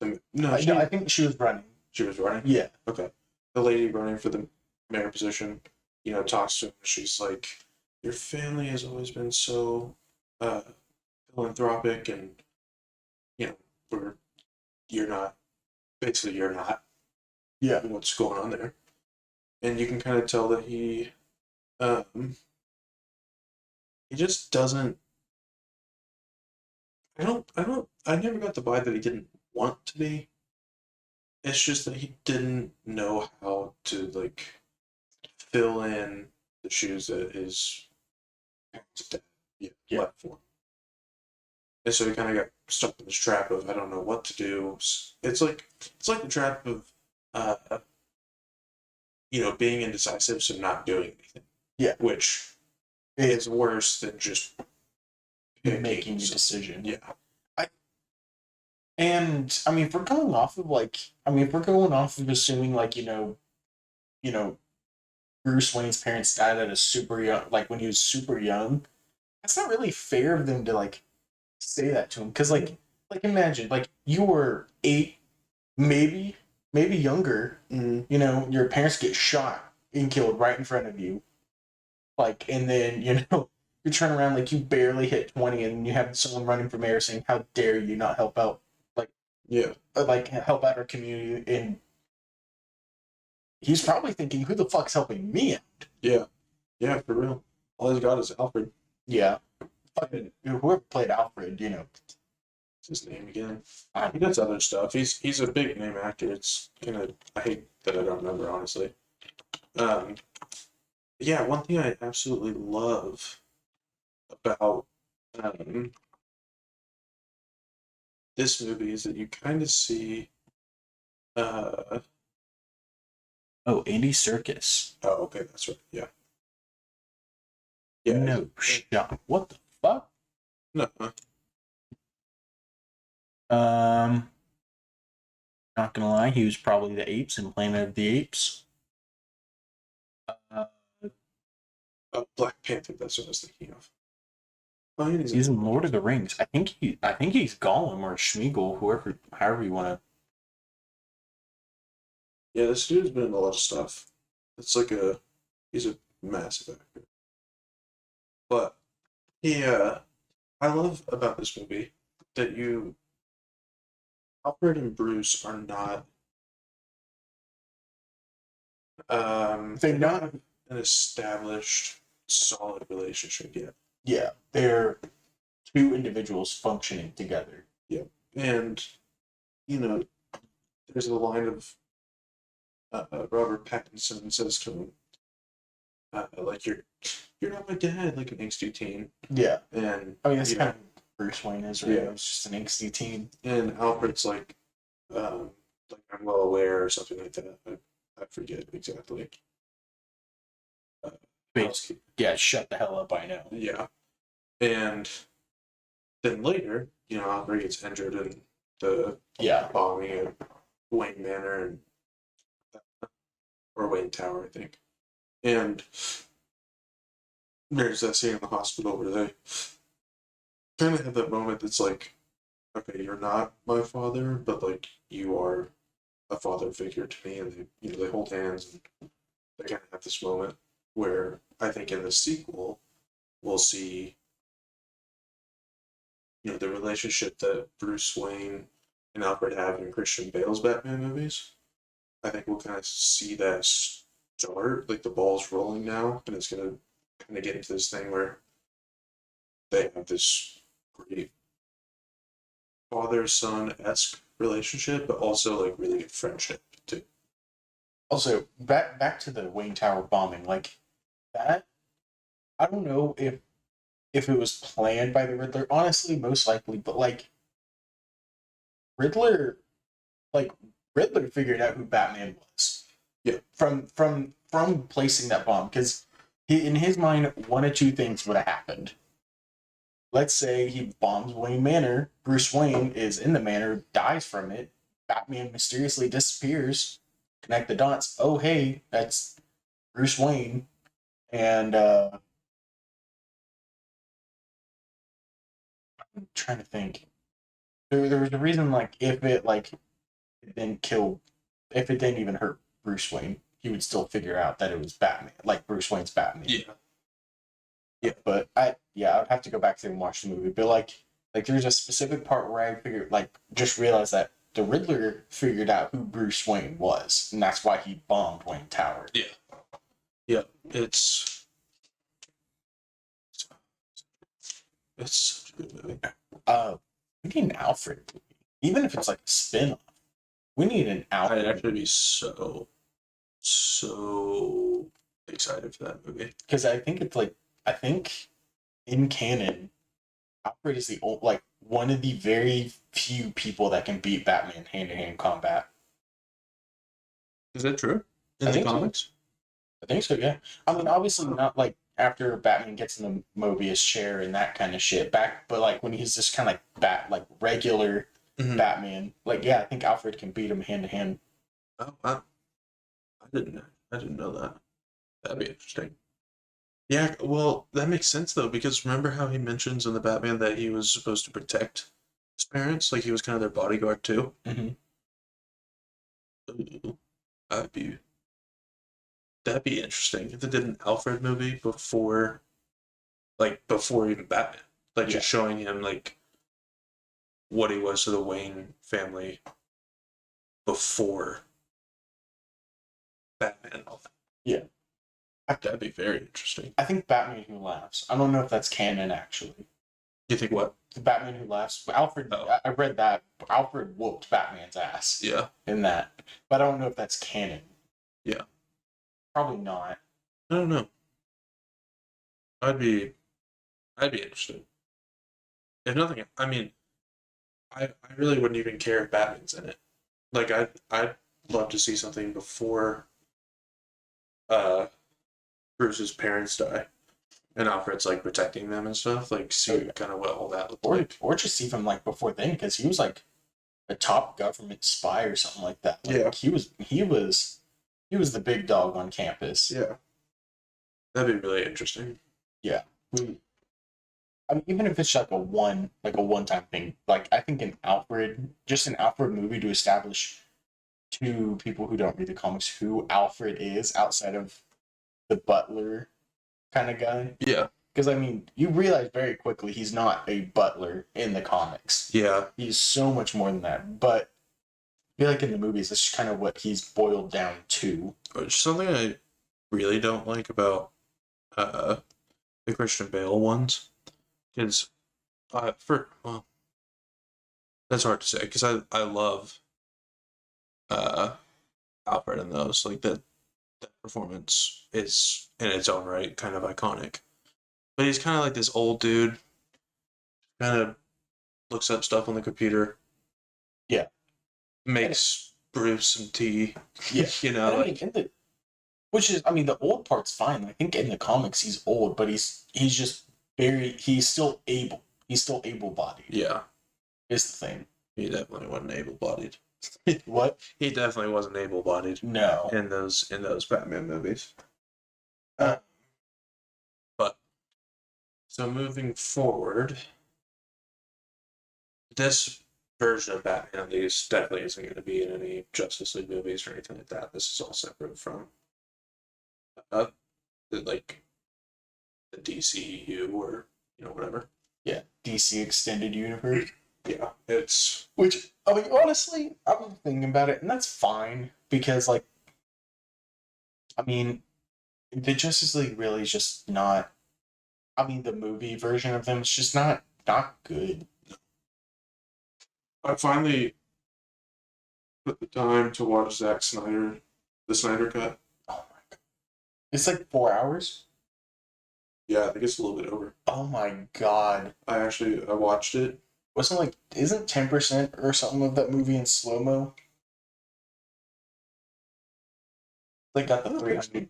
I think she was running.
She was running?
Yeah.
Okay. The lady running for the mayor position, talks to him. She's like, your family has always been so philanthropic, and, you're not. Basically, you're not.
Yeah.
What's going on there? And you can kind of tell that he just doesn't. I never got the vibe that he didn't want to be. It's just that he didn't know how to, fill in the shoes that his parents left for him. And so he kind of got stuck in this trap of, I don't know what to do. It's like the trap of, being indecisive, so not doing anything.
Yeah.
Which is worse than just
making a decision.
Yeah.
If we're going off of assuming Bruce Wayne's parents died at a super young, when he was super young, that's not really fair of them to say that to him. Because imagine you were 8, maybe younger.
Mm-hmm.
Your parents get shot and killed right in front of you. And then you turn around you barely hit 20, and you have someone running for mayor saying, "How dare you not help out?" Help out our community, and he's probably thinking, "Who the fuck's helping me out?"
Yeah, for real. All he's got is Alfred.
Yeah, fucking whoever played Alfred,
What's his name again? He does other stuff. He's a big name actor. It's I hate that I don't remember, honestly. Yeah, one thing I absolutely love about this movie is that you kind of see.
Andy Serkis.
Oh, okay, that's right. Yeah.
Yeah. No shot. What the fuck?
No.
Not gonna lie, he was probably the apes in Planet of the Apes.
Black Panther. That's what I was thinking of.
Oh, he's in Lord of the Rings. I think he's Gollum or Schmeagol, however you want to.
Yeah, this dude's been in a lot of stuff. It's he's a massive actor. But I love about this movie that Alfred and Bruce are not. They're not an established, solid relationship yet.
Yeah, they're two individuals functioning together.
Yeah, and there's a line of Robert Pattinson says to him, "You're not my dad," like an angsty teen.
Yeah,
and
that's kind of Bruce Wayne is, right?
Yeah,
it's just an angsty teen.
And Alfred's I'm well aware or something like that. I forget exactly.
Yeah, shut the hell up! I know.
Yeah, and then later, Alfred gets injured in the bombing at Wayne Manor or Wayne Tower, I think. And there's that scene in the hospital where they kind of have that moment that's okay, you're not my father, but you are a father figure to me, and they hold hands, and they kind of have this moment where I think in the sequel we'll see, the relationship that Bruce Wayne and Alfred have in Christian Bale's Batman movies. I think we'll kind of see that start, like the ball's rolling now, and it's gonna kind of get into this thing where they have this great father-son esque relationship, but also like really good friendship too.
Also, back to the Wayne Tower bombing, like that. I don't know if it was planned by the Riddler. Honestly, most likely, but like Riddler, like Riddler figured out who Batman was.
Yeah.
From placing that bomb, because in his mind, one of two things would have happened. Let's say he bombs Wayne Manor. Bruce Wayne is in the manor, dies from it. Batman mysteriously disappears. Connect the dots. Oh, hey, that's Bruce Wayne. And I'm trying to think. There was a reason, like, if it didn't kill, if it didn't even hurt Bruce Wayne, he would still figure out that it was Batman, like Bruce Wayne's Batman.
Yeah.
Yeah, but I'd have to go back through and watch the movie. But like there's a specific part where I figured, like, just realized that the Riddler figured out who Bruce Wayne was, and that's why he bombed Wayne Tower.
Yeah. Yeah. It's such a good movie.
We need an Alfred movie, even if it's like a spin-off. We need an Alfred.
I'd actually be so excited for that movie,
because I think in canon, Alfred is the old, like, one of the very few people that can beat Batman hand-to-hand combat.
Is that true? In
I
the
think so.
comics?
I think so, yeah. I mean, obviously not like after Batman gets in the Mobius chair and that kind of shit. But like when he's just kind of like regular Batman, like, yeah, I think Alfred can beat him hand to hand.
Oh, wow. I didn't know that. That'd be interesting. Yeah, well, that makes sense though, because remember how he mentions in the Batman that he was supposed to protect his parents, like he was kind of their bodyguard too.
Mm-hmm.
Ooh, that'd be interesting if they did an Alfred movie before even Batman, like just showing him like what he was to the Wayne family before Batman and all that.
Yeah.
That'd be very interesting.
I think Batman Who Laughs. I don't know if that's canon, actually.
You think what?
The Batman Who Laughs. Alfred, I read that. Alfred whooped Batman's ass.
Yeah.
In that. But I don't know if that's canon.
Yeah.
Probably not.
I don't know. I'd be interested. If nothing, I mean, I really wouldn't even care if Batman's in it. Like, I'd love to see something before Bruce's parents die, and Alfred's like protecting them and stuff. Like, see kind of what all that looked like,
or just even like before then, because he was like a top government spy or something like that. Like, he was the big dog on campus.
Yeah, that'd be really interesting.
Yeah. I mean, even if it's like a one-time thing, like I think an Alfred movie to establish to people who don't read the comics who Alfred is outside of the butler kind of guy.
Yeah.
Because I mean, you realize very quickly he's not a butler in the comics.
Yeah.
He's so much more than that. But I feel like in the movies, that's kind of what he's boiled down to.
Which something I really don't like about the Christian Bale ones is that's hard to say because I love Alfred in those. Like that performance is in its own right kind of iconic. But he's kind of like this old dude, kind of looks up stuff on the computer.
Yeah.
Makes Bruce some tea.
Yeah.
The
old part's fine. I think in the comics he's old, but he's still able. He's still able-bodied.
Yeah.
Is the thing.
He definitely wasn't able-bodied.
What?
He definitely wasn't able-bodied.
No.
In those Batman movies. So moving forward, this version of Batman at least definitely isn't going to be in any Justice League movies or anything like that. This is all separate from the the DCEU or whatever.
Yeah, DC Extended Universe.
Yeah, it's
Which, I mean, honestly, I've been thinking about it, and that's fine because, like, I mean, the Justice League really is just not. I mean, the movie version of them is just not good.
I finally put the time to watch Zack Snyder, the Snyder Cut.
Oh my god, it's like 4 hours.
Yeah, I think it's a little bit over.
Oh my god,
I watched it.
wasn't like isn't 10% or something of that movie in slow mo? Like got the 300.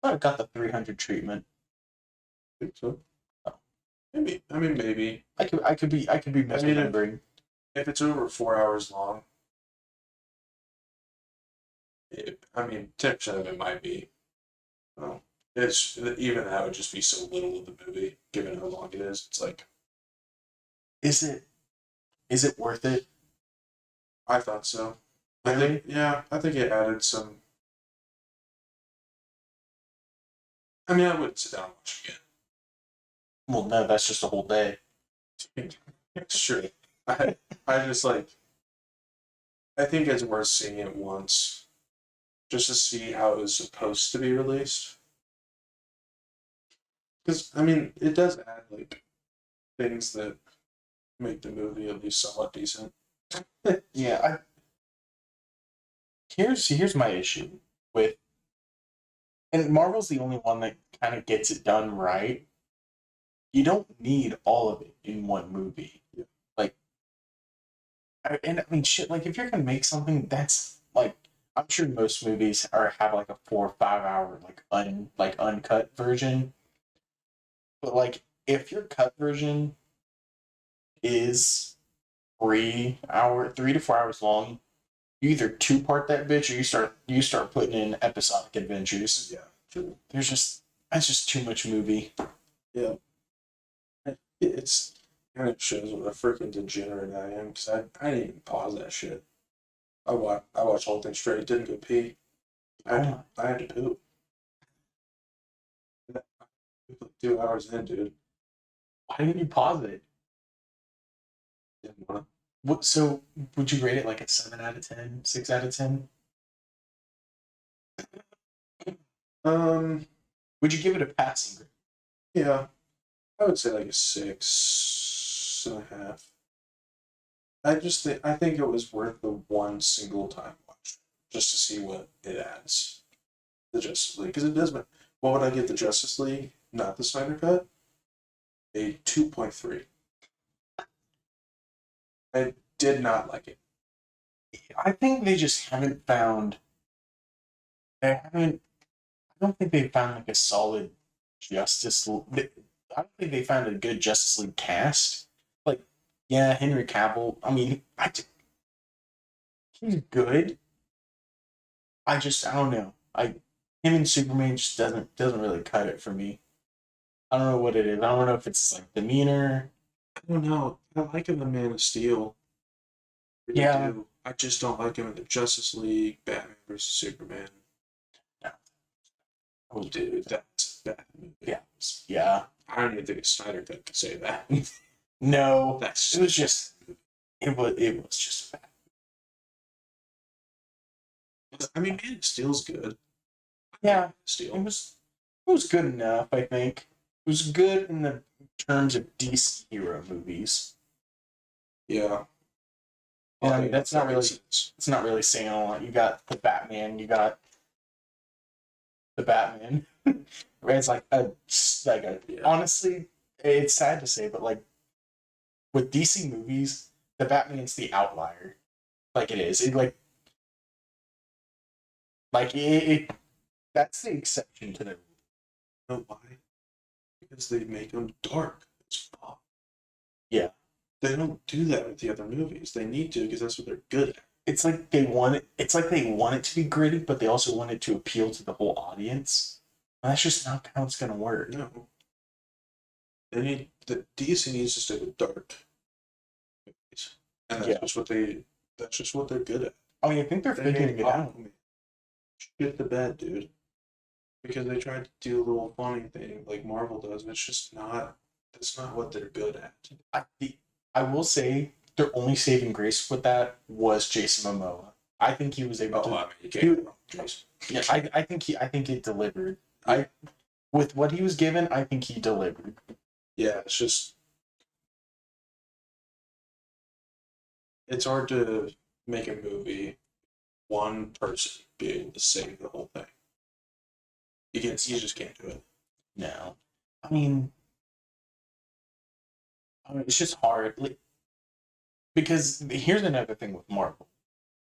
I got the 300 treatment.
I think so.
Oh.
Maybe. I mean, maybe.
I could be misremembering.
If it's over 4 hours long, 10% of it might be. Well, it's even that would just be so little of the movie, given how long it is. It's like,
Is it worth it?
I thought so.
Really?
I think it added some. I mean, I wouldn't sit down and watch it again.
Well, no, that's just a whole day.
Sure. I just like. I think it's worth seeing it once, just to see how it was supposed to be released. Because I mean, it does add like things that make the movie at least somewhat decent.
Yeah, here's my issue with, and Marvel's the only one that kind of gets it done right. You don't need all of it in one movie.
Yeah.
Like, and I mean, shit. Like, if you're gonna make something that's like, I'm sure most movies have like a 4 or 5 hour like uncut version. But like, if your cut version is 3 to 4 hours long, you either two-part that bitch or you start putting in episodic adventures.
Yeah.
That's just too much movie.
Yeah. It's kind of shows what a freaking degenerate I am because I didn't even pause that shit. I watched the whole thing straight. Didn't go pee. I had to poop. 2 hours in, dude.
Why didn't you pause it?
Didn't want
What? So would you rate it like a 7 out of 10, 6 out of 10?
to.
Would you give it a passing grade?
Yeah, I would say like a 6.5. I think it was worth the one single time watch just to see what it adds. The Justice League, because it does. What would I give the Justice League? Not the Snyder Cut. A 2.3. I did not like it.
I think they just haven't found. They haven't. I don't think they found like a solid I don't think they found a good Justice League cast. Like, yeah, Henry Cavill. I mean, he's good. I don't know. Him and Superman just doesn't really cut it for me. I don't know what it is. I don't know if it's like demeanor.
I don't know. I like him in Man of Steel. I really
Yeah.
do. I just don't like him in the Justice League, Batman versus Superman.
No.
Oh, dude, that's bad movie.
Yeah.
I don't even think a Snyder Cut could say that.
No.
That's
It was just bad.
I mean, Man of Steel's good.
Yeah.
Steel.
It was good enough, I think. It was good in the terms of DC hero movies.
Yeah.
And I mean it's not really saying a lot. You got the Batman, where it's like a
Yeah.
honestly, it's sad to say, but like with DC movies, the Batman's the outlier. Like it is. It that's the exception to the rule.
You know why? Because they make them dark as fuck.
Yeah.
They don't do that with the other movies. They need to because that's what they're good at.
It's like they want it to be gritty, but they also want it to appeal to the whole audience. And that's just not how it's gonna work.
No. The DC needs to stay with dark movies. And that's just what they're good at.
I mean, I think they're figuring it out.
Shit the bed, dude. because they tried to do a little funny thing like Marvel does, and it's just not. That's not what they're good at.
I will say their only saving grace with that was Jason Momoa. I think he was able
Oh,
to.
I mean, you can't. Jason.
Yeah, I think he delivered. I with what he was given, I think he delivered.
Yeah, it's just it's hard to make a movie one person be able to save the whole thing. You just can't do it.
No, I mean, it's just hard. Like, because here's another thing with Marvel.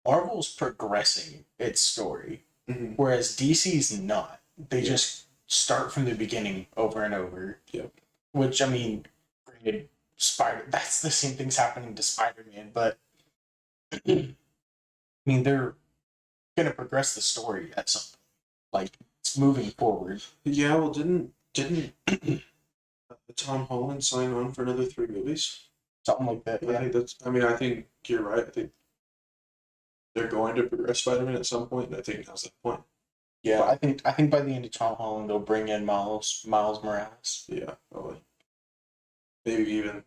Marvel's progressing its story,
Mm-hmm.
whereas DC's not. They
Yeah.
just start from the beginning over and over.
Yep.
Which I mean, granted, Spider. That's the same thing's happening to Spider-Man, but I mean they're gonna progress the story at some point. Like it's moving forward.
Yeah, well, didn't Tom Holland sign on for another 3 movies?
Something like that.
I
Yeah.
think that's. I mean, I think you're right. I think they're going to progress Spider-Man at some point, and I think now's that point.
Yeah, I think by the end of Tom Holland they'll bring in Miles Morales.
Yeah, probably. Maybe even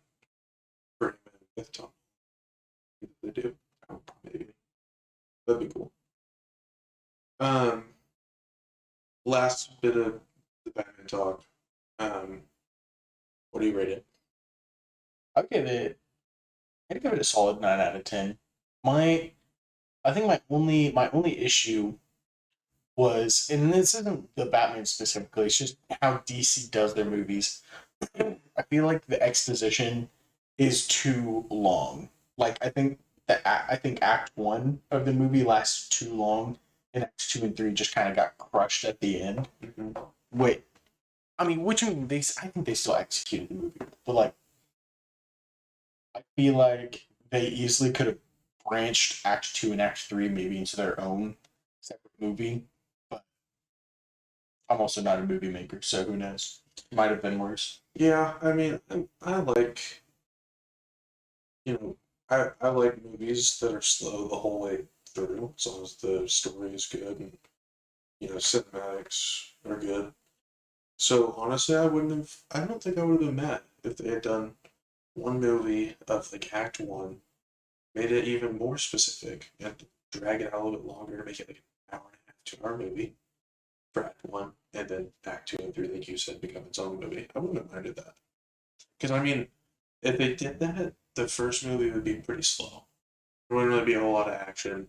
bring him in with Tom. If they do. Maybe that'd be cool. Um, last bit of the Batman talk. What do you rate it?
I'd give it a solid 9 out of 10. My I think my only issue was, and this isn't the Batman specifically, it's just how DC does their movies. I feel like the exposition is too long. Like I think Act One of the movie lasts too long, and Acts Two and Three just kind of got crushed at the end.
Mm-hmm.
Wait, I mean, which one I think they still executed the movie, but like I feel like they easily could have branched Act Two and Act Three maybe into their own separate movie. But I'm also not a movie maker, so who knows? Might have been worse.
Yeah, I mean, I like you know, I like movies that are slow the whole way through, as long as the story is good and cinematics are good. So honestly, I don't think I would have been mad if they had done one movie of like Act One, made it even more specific, and drag it out a little bit longer, make it like an hour and a half, 2 hour movie for Act One, and then Act Two and Three, like you said, become its own movie. I wouldn't have minded that. Because I mean, if they did that, the first movie would be pretty slow. There wouldn't really be a whole lot of action.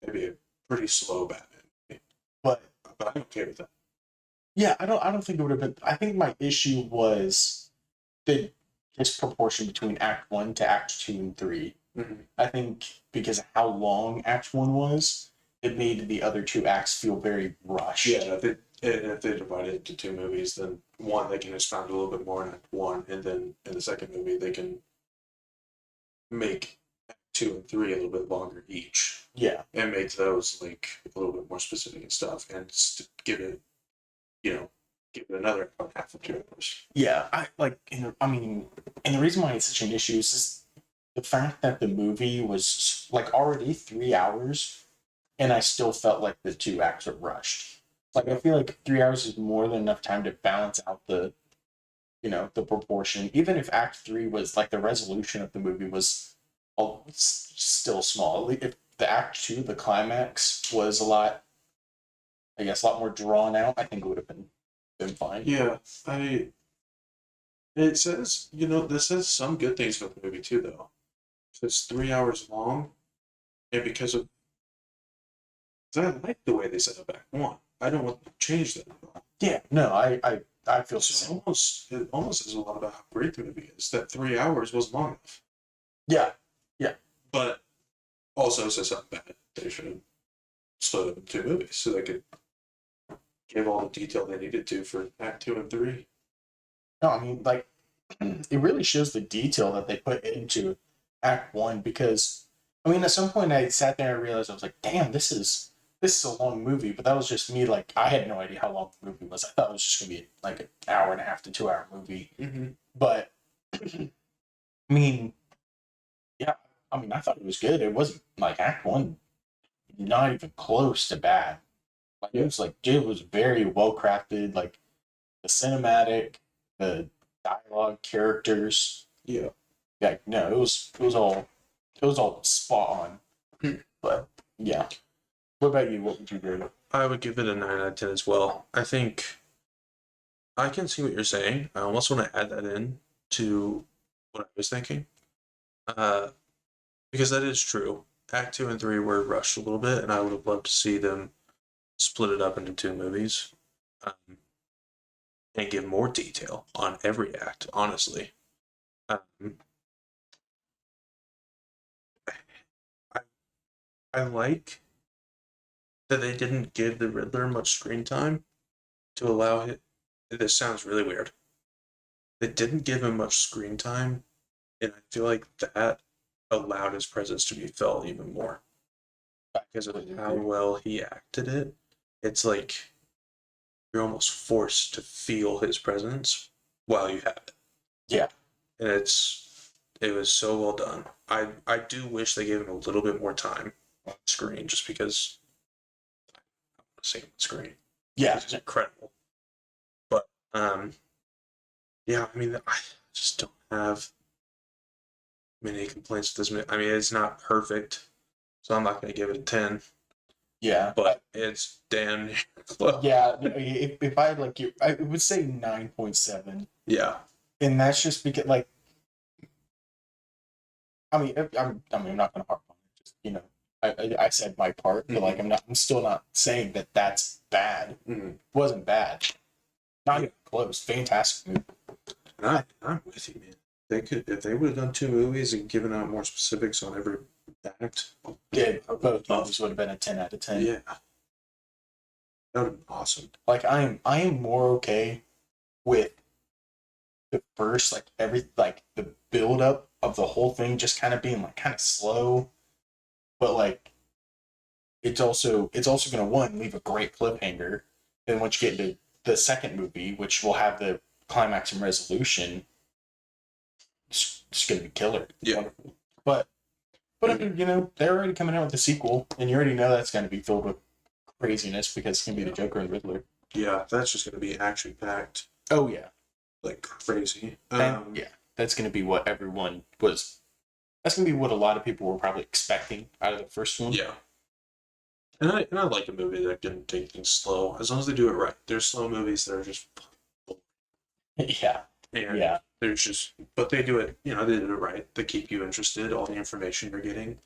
It'd be a pretty slow Batman movie.
But
But I'm okay with that.
yeah, I don't think it would have been. I think my issue was the disproportion between Act One to Act Two and Three.
Mm-hmm.
I think because of how long Act One was, it made the other two acts feel very rushed.
Yeah, if they divide it into 2 movies, then one they can expound a little bit more in Act One, and then in the second movie they can make Act Two and Three a little bit longer each,
Yeah.
and make those like a little bit more specific and stuff, and give it, give it another hour and a half or 2 hours.
Yeah. I mean, and the reason why it's such an issue is just the fact that the movie was like already 3 hours, and I still felt like the two acts were rushed. Like I feel like 3 hours is more than enough time to balance out the proportion. Even if Act Three was like the resolution of the movie was still small. If the Act Two, the climax was a lot more drawn out, I think it would have been fine.
Yeah, it says, this says some good things about the movie too, though. It's 3 hours long, and because of, 'cause I like the way they set up Act One. I don't want to change that at all.
Yeah, no, I feel the
So
same.
it almost says a lot about how great the movie is. That 3 hours wasn't long enough,
Yeah,
but also says something bad. They should have split up in 2 movies so they could give all the detail they needed to for Act Two and Three.
no, I mean like it really shows the detail that they put into Act One because I mean at some point I sat there and realized I was like, damn, this is a long movie, but that was just me. Like I had no idea how long the movie was. I thought it was just gonna be like an hour and a half to 2 hour movie.
Mm-hmm.
But I mean, yeah, I mean I thought it was good. It wasn't like Act One, not even close to bad. Like it was very well crafted. Like the cinematic, the dialogue, characters.
Yeah.
Yeah, no, it was all spot on. But yeah, what about you? What would you do?
I would give it a 9 out of 10 as well. I think I can see what you're saying. I almost want to add that in to what I was thinking. Uh, because that is true. Act 2 and 3 were rushed a little bit, and I would have loved to see them split it up into 2 movies and give more detail on every act, honestly. Um, I, I like that they didn't give the Riddler much screen time to allow it. This sounds really weird. They didn't give him much screen time, and I feel like that allowed his presence to be felt even more because of how well he acted it. It's like you're almost forced to feel his presence while you have it.
Yeah.
And it was so well done. I do wish they gave him a little bit more time on screen just because I want to see him on screen.
Yeah,
It's incredible. But yeah, I mean I just don't have many complaints with this. I mean, it's not perfect, so I'm not going to give it a 10.
Yeah,
but it's damn near close.
Yeah, if I had like you, I would say 9.7.
Yeah,
and that's just because like, I mean, I'm not gonna harp on it. Just I said my part, but like I'm still not saying that that's bad. It wasn't bad. Not even close. Fantastic movie.
I'm with you, man. They could, if they would have done 2 movies and given out more specifics on every act.
Yeah, both movies would have been a 10 out of 10.
Yeah, that would have been awesome.
Like I am more okay with the first the build up of the whole thing just kind of being like kind of slow, but like it's also gonna leave a great cliffhanger. And once you get into the second movie, which will have the climax and resolution, it's gonna be killer.
Yeah.
Wonderful. But I mean, they're already coming out with the sequel, and you already know that's gonna be filled with craziness because it's gonna be the Joker and Riddler.
Yeah, that's just gonna be action packed.
Oh yeah.
Like crazy.
Yeah. That's gonna be what everyone was. That's gonna be what a lot of people were probably expecting out of the first one.
Yeah. And I like a movie that can take things slow, as long as they do it right. There's slow movies that are just
Yeah.
and
Yeah.
there's just, but they do it, they did it right. They keep you interested. All the information you're getting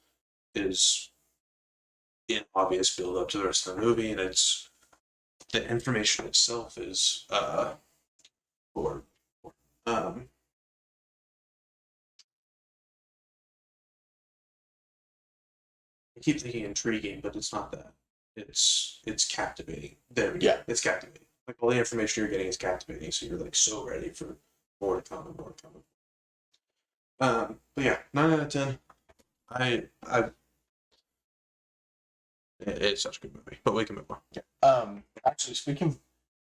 is an obvious build up to the rest of the movie, and it's the information itself is or I keep thinking intriguing, but it's not that. It's captivating. There we go.
Yeah.
It's captivating. Like all the information you're getting is captivating, so you're like so ready for more to come and more to come. But yeah, 9 out of 10. It's such a good movie, but we can move on.
Yeah. Actually, speaking of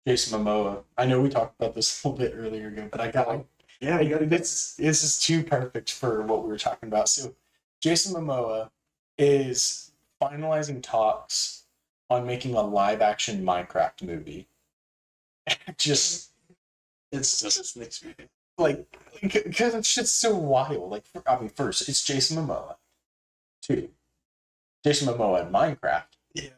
Jason Momoa, I know we talked about this a little bit earlier ago, but I got this is too perfect for what we were talking about. So, Jason Momoa is finalizing talks on making a live-action Minecraft movie. It just
makes me
like because it's just so wild. Like, first it's Jason Momoa. 2, Jason Momoa in Minecraft.
Yeah.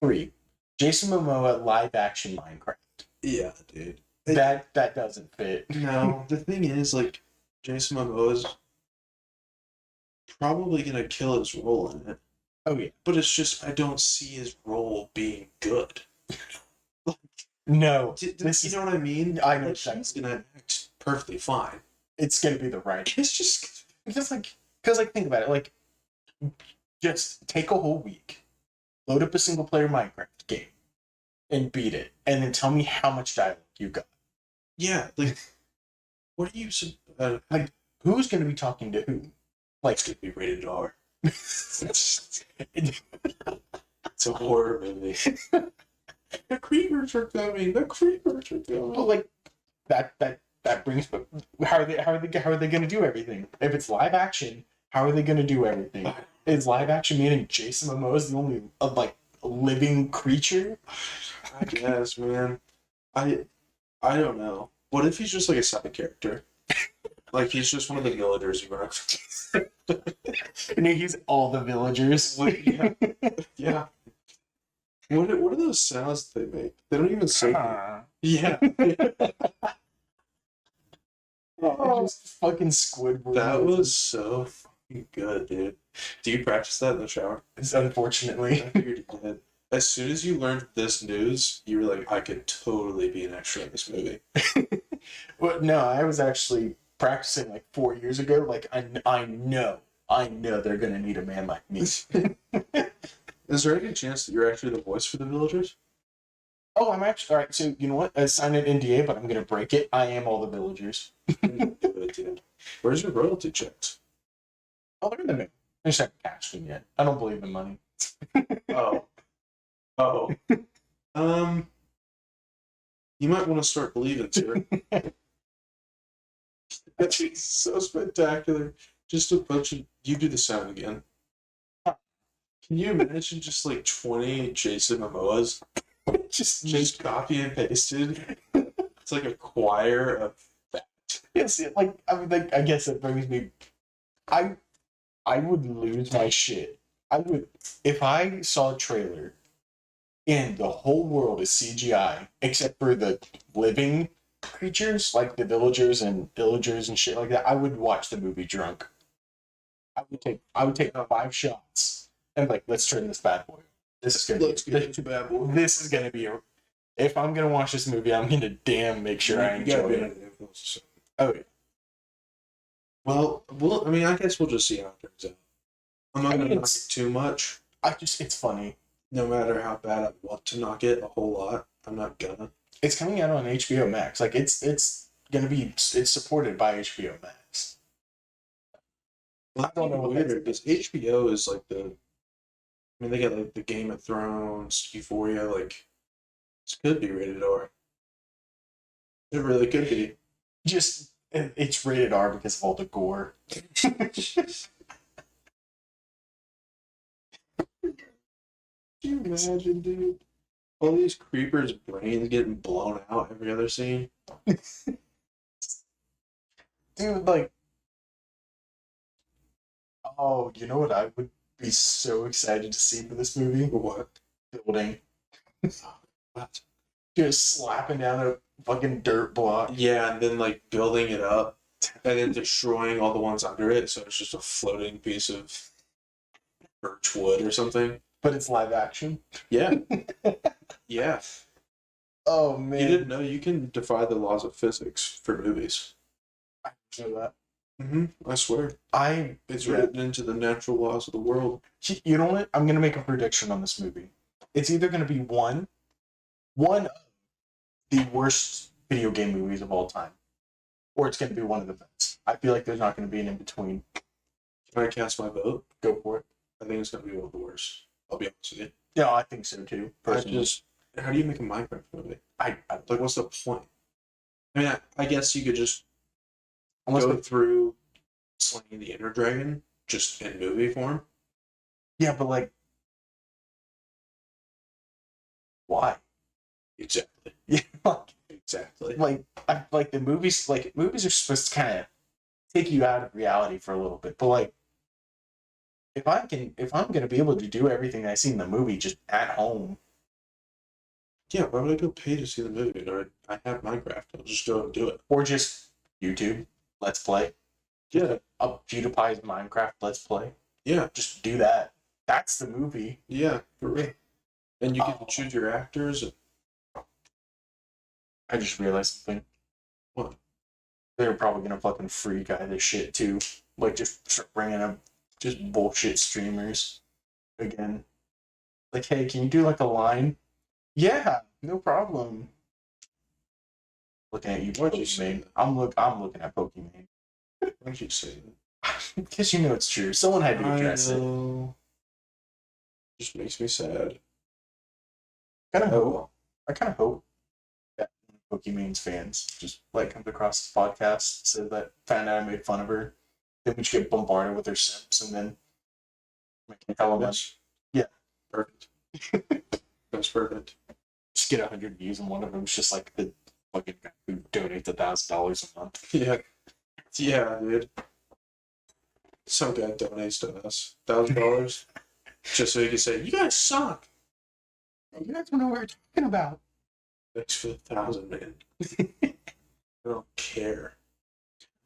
3, Jason Momoa live-action Minecraft.
Yeah, dude.
That doesn't fit.
No, the thing is, like, Jason Momoa is probably gonna kill his role in it.
Oh yeah,
but it's just I don't see his role being good.
No,
you know what I mean?
I know
like, he's gonna act perfectly fine.
It's gonna be the right.
It's just
because think about it. Like, just take a whole week, load up a single player Minecraft game, and beat it, and then tell me how much dialogue you got.
Yeah, like, what are you?
Like, who's gonna be talking to who? Like,
it's gonna be rated R. It's a horror movie. The creepers are coming. The creepers are coming.
But like that brings. But how are they going to do everything? If it's live action, how are they going to do everything? Is live action meaning Jason Momoa is the only living creature.
I guess, man. I don't know. What if he's just like a side character? Like he's just one of the villagers you run.
And he's all the villagers.
Yeah. Yeah. What are those sounds that they make? They don't even say. Yeah.
Just fucking Squidward.
That was so fucking good, dude. Do you practice that in the shower?
Unfortunately.
I figured you did. As soon as you learned this news, you were like, I could totally be an extra in this movie.
Well, no, I was actually practicing like 4 years ago. Like, I know they're gonna need a man like me.
Is there any chance that you're actually the voice for the villagers?
Oh, I'm actually all right. So you know what? I signed an NDA, but I'm gonna break it. I am all the villagers.
Good, dude. Where's your royalty checks?
Oh, they're in the mail. I just haven't cashed them yet. I don't believe in money.
Oh. You might want to start believing, sir. That'd be so spectacular. Just a bunch of you do the sound again. Can you imagine just like 20 Jason Momoas just copy and pasted? It's like a choir of that.
Yes, like I mean, like I guess it brings me. I would lose my shit. I would if I saw a trailer, and the whole world is CGI except for the living creatures like the villagers and villagers and shit like that. I would watch the movie drunk. I would take 5 shots and like let's turn this bad boy. This is gonna
be bad boy.
This is gonna be a. If I'm gonna watch this movie, I'm gonna damn make sure I enjoy it. Oh yeah.
Well, I mean, I guess we'll just see how it turns out. I'm not gonna knock it too much.
It's funny.
No matter how bad I want to knock it a whole lot, I'm not gonna.
It's coming out on HBO Max. Like it's supported by HBO Max.
Well, I don't know what weird because HBO is like the. I mean, they got like the Game of Thrones, Euphoria. Like, this could be rated R. It really could be.
Just it's rated R because of all the gore.
Can you imagine, dude? All these creepers' brains getting blown out every other scene.
Dude, like, oh, you know what I would be so excited to see for this movie?
What?
Building.
What?
Just slapping down a fucking dirt block.
Yeah, and then like building it up and then destroying all the ones under it, so it's just a floating piece of birch wood or something.
But it's live action.
Yeah. Yeah.
Oh man.
You didn't know you can defy the laws of physics for movies.
I didn't know that.
I swear. It's written into the natural laws of the world.
You know what? I'm gonna make a prediction on this movie. It's either gonna be one of the worst video game movies of all time, or it's gonna be one of the best. I feel like there's not gonna be an in between.
Can I cast my vote?
Go for it.
I think it's gonna be one of the worst. I'll be honest with you.
Yeah, I think so too. Personally.
How do you make a Minecraft movie?
I
like, what's the point? I mean, I guess you could just
Unless
go through slaying the Ender Dragon just in movie form.
Yeah, but like, why?
Exactly.
Yeah,
exactly.
Like the movies. Like movies are supposed to kind of take you out of reality for a little bit, but like, if I'm gonna be able to do everything I see in the movie just at home.
Yeah, why would I go pay to see the movie? Or I have Minecraft. I'll just go and do it.
Or just YouTube, Let's Play.
Yeah.
Up PewDiePie's Minecraft Let's Play.
Yeah.
Just do that. That's the movie.
Yeah, for real. And you get to choose your actors.
I just realized something.
What?
They're probably gonna fucking free guy this shit too. Like just start bringing up just bullshit streamers again. Like, hey, can you do like a line? Yeah, no problem. Looking at you, Pokemon. I'm looking at Pokemon.
Why'd you say that?
Because you know it's true. Someone had to address it.
Just makes me sad.
I kind of hope that Pokemon's fans just like comes across this podcast, so that found out I made fun of her. Then we just get bombarded with her simps, and then we can tell them. Yeah,
perfect. That's perfect.
Just get 100 views, and one of them's just like the fucking guy who donates $1,000 a month.
Yeah. Yeah, dude. Some guy donates to us $1,000 just so he can say, "You guys suck."
You guys don't know what we're talking about.
Thanks for the 1,000, man. I don't care.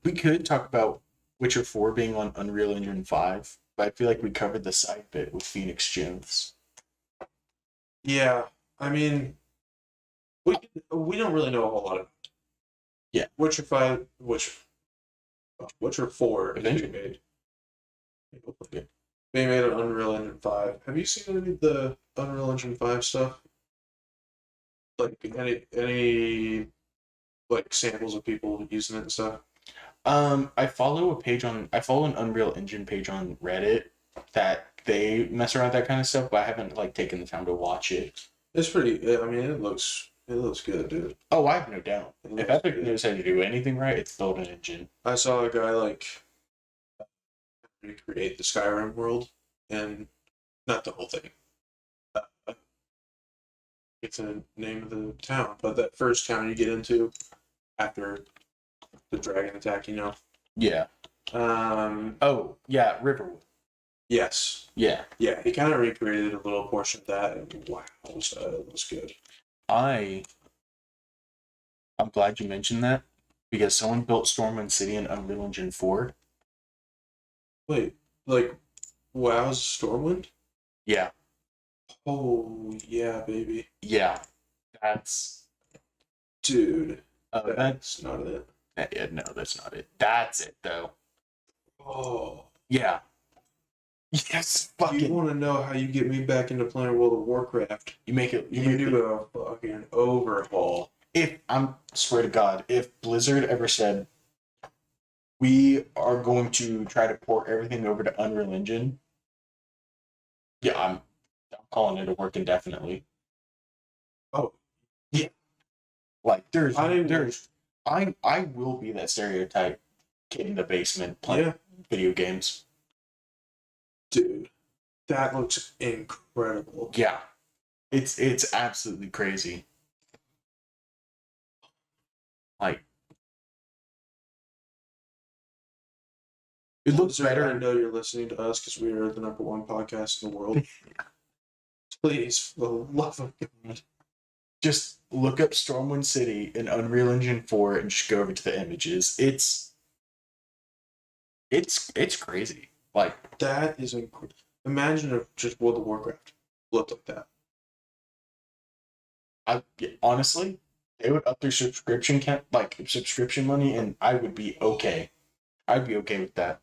We could talk about Witcher 4 being on Unreal Engine 5, but I feel like we covered the side bit with Pheonix Jones.
Yeah, I mean, we don't really know a whole lot about it.
Yeah.
Witcher 4 is being made. Being made on Unreal Engine 5. Have you seen any of the Unreal Engine 5 stuff? Like any like samples of people using it and stuff?
I follow an Unreal Engine page on Reddit that they mess around with that kind of stuff, but I haven't like taken the time to watch it.
It's pretty. I mean, it looks good, dude.
Oh, I have no doubt. If Epic knows how to do anything right, it's build an engine.
I saw a guy like recreate the Skyrim world, and not the whole thing. It's the name of the town, but that first town you get into after the dragon attack, you know.
Yeah. Oh, yeah, Riverwood.
Yes.
Yeah.
Yeah, he kind of recreated a little portion of that, and wow, it was good.
I'm glad you mentioned that, because someone built Stormwind City in Unreal Engine 4.
Wait, like, WoW's Stormwind?
Yeah.
Oh, yeah, baby.
Yeah. That's...
Dude.
That's
not it.
No, that's not it. That's it, though.
Oh.
Yeah. Yes, fucking...
You want to know how you get me back into playing World of Warcraft?
You make it...
You do a fucking overhaul.
Swear to God, if Blizzard ever said, we are going to try to port everything over to Unreal Engine, yeah, I'm calling it a work indefinitely.
Oh, yeah.
Like I will be that stereotype kid in the basement playing video games.
Dude, that looks incredible.
Yeah, it's absolutely crazy. Like, it looks better.
I know you're listening to us because we are the #1 podcast in the world. Please, for the love of God,
just look up Stormwind City in Unreal Engine 4 and just go over to the images. It's crazy. Like,
that is incredible. Imagine if just World of Warcraft looked like that.
Honestly, they would up their subscription money, and I would be okay. I'd be okay with that.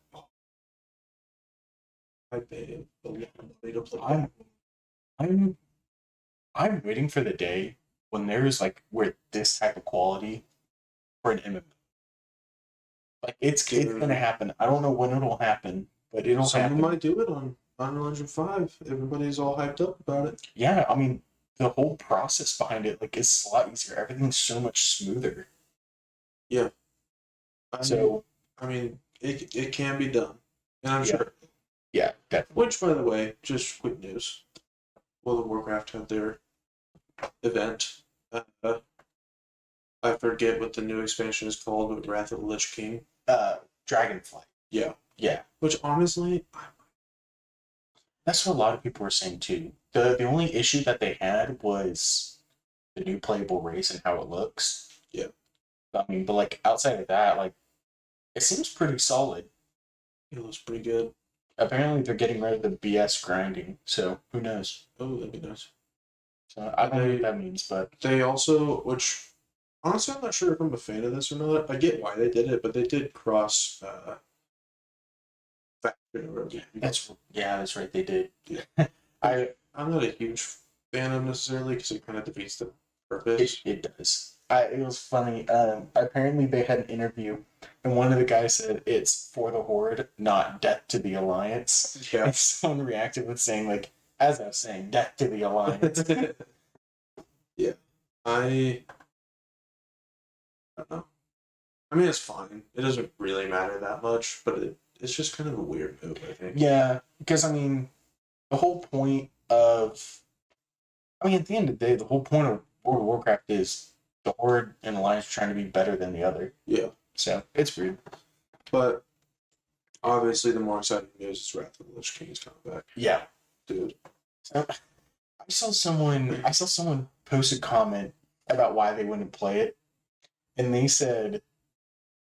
I paid a lot of money to play.
I'm waiting for the day when there's where this type of quality for an MMO. Like, it's gonna happen. I don't know when it'll happen, but it'll happen.
Someone might do it on Unreal Engine 5. Everybody's all hyped up about it.
Yeah, I mean, the whole process behind it is a lot easier. Everything's so much smoother.
Yeah. I mean, it can be done, and I'm sure.
Yeah, definitely.
Which, by the way, just quick news: World of Warcraft had their event. I forget what the new expansion is called, but Wrath of the Lich King.
Dragonflight.
Yeah.
Yeah.
Which honestly,
that's what a lot of people were saying too. The only issue that they had was the new playable race and how it looks.
Yeah.
I mean, but outside of that, it seems pretty solid.
It looks pretty good.
Apparently, they're getting rid of the BS grinding, so who knows?
Oh, that'd be nice.
So I don't know what that means, but
they also, which honestly, I'm not sure if I'm a fan of this or not. I get why they did it, but they did cross faction.
That's right. They did.
Yeah. I'm not a huge fan of necessarily because it kind of defeats the purpose.
It does. It was funny. Apparently, they had an interview, and one of the guys said it's for the Horde, not death to the Alliance.
Yeah.
And someone reacted with saying, as I was saying, death to the Alliance.
Yeah. I don't know. I mean, it's fine. It doesn't really matter that much, but it's just kind of a weird move, I think.
Yeah, because, I mean, the whole point of I mean, at the end of the day, the whole point of World of Warcraft is the Horde and Alliance trying to be better than the other.
Yeah.
So it's weird.
But obviously, the more exciting news is Wrath of the Lich King is coming back.
Yeah,
dude.
So I saw someone post a comment about why they wouldn't play it, and they said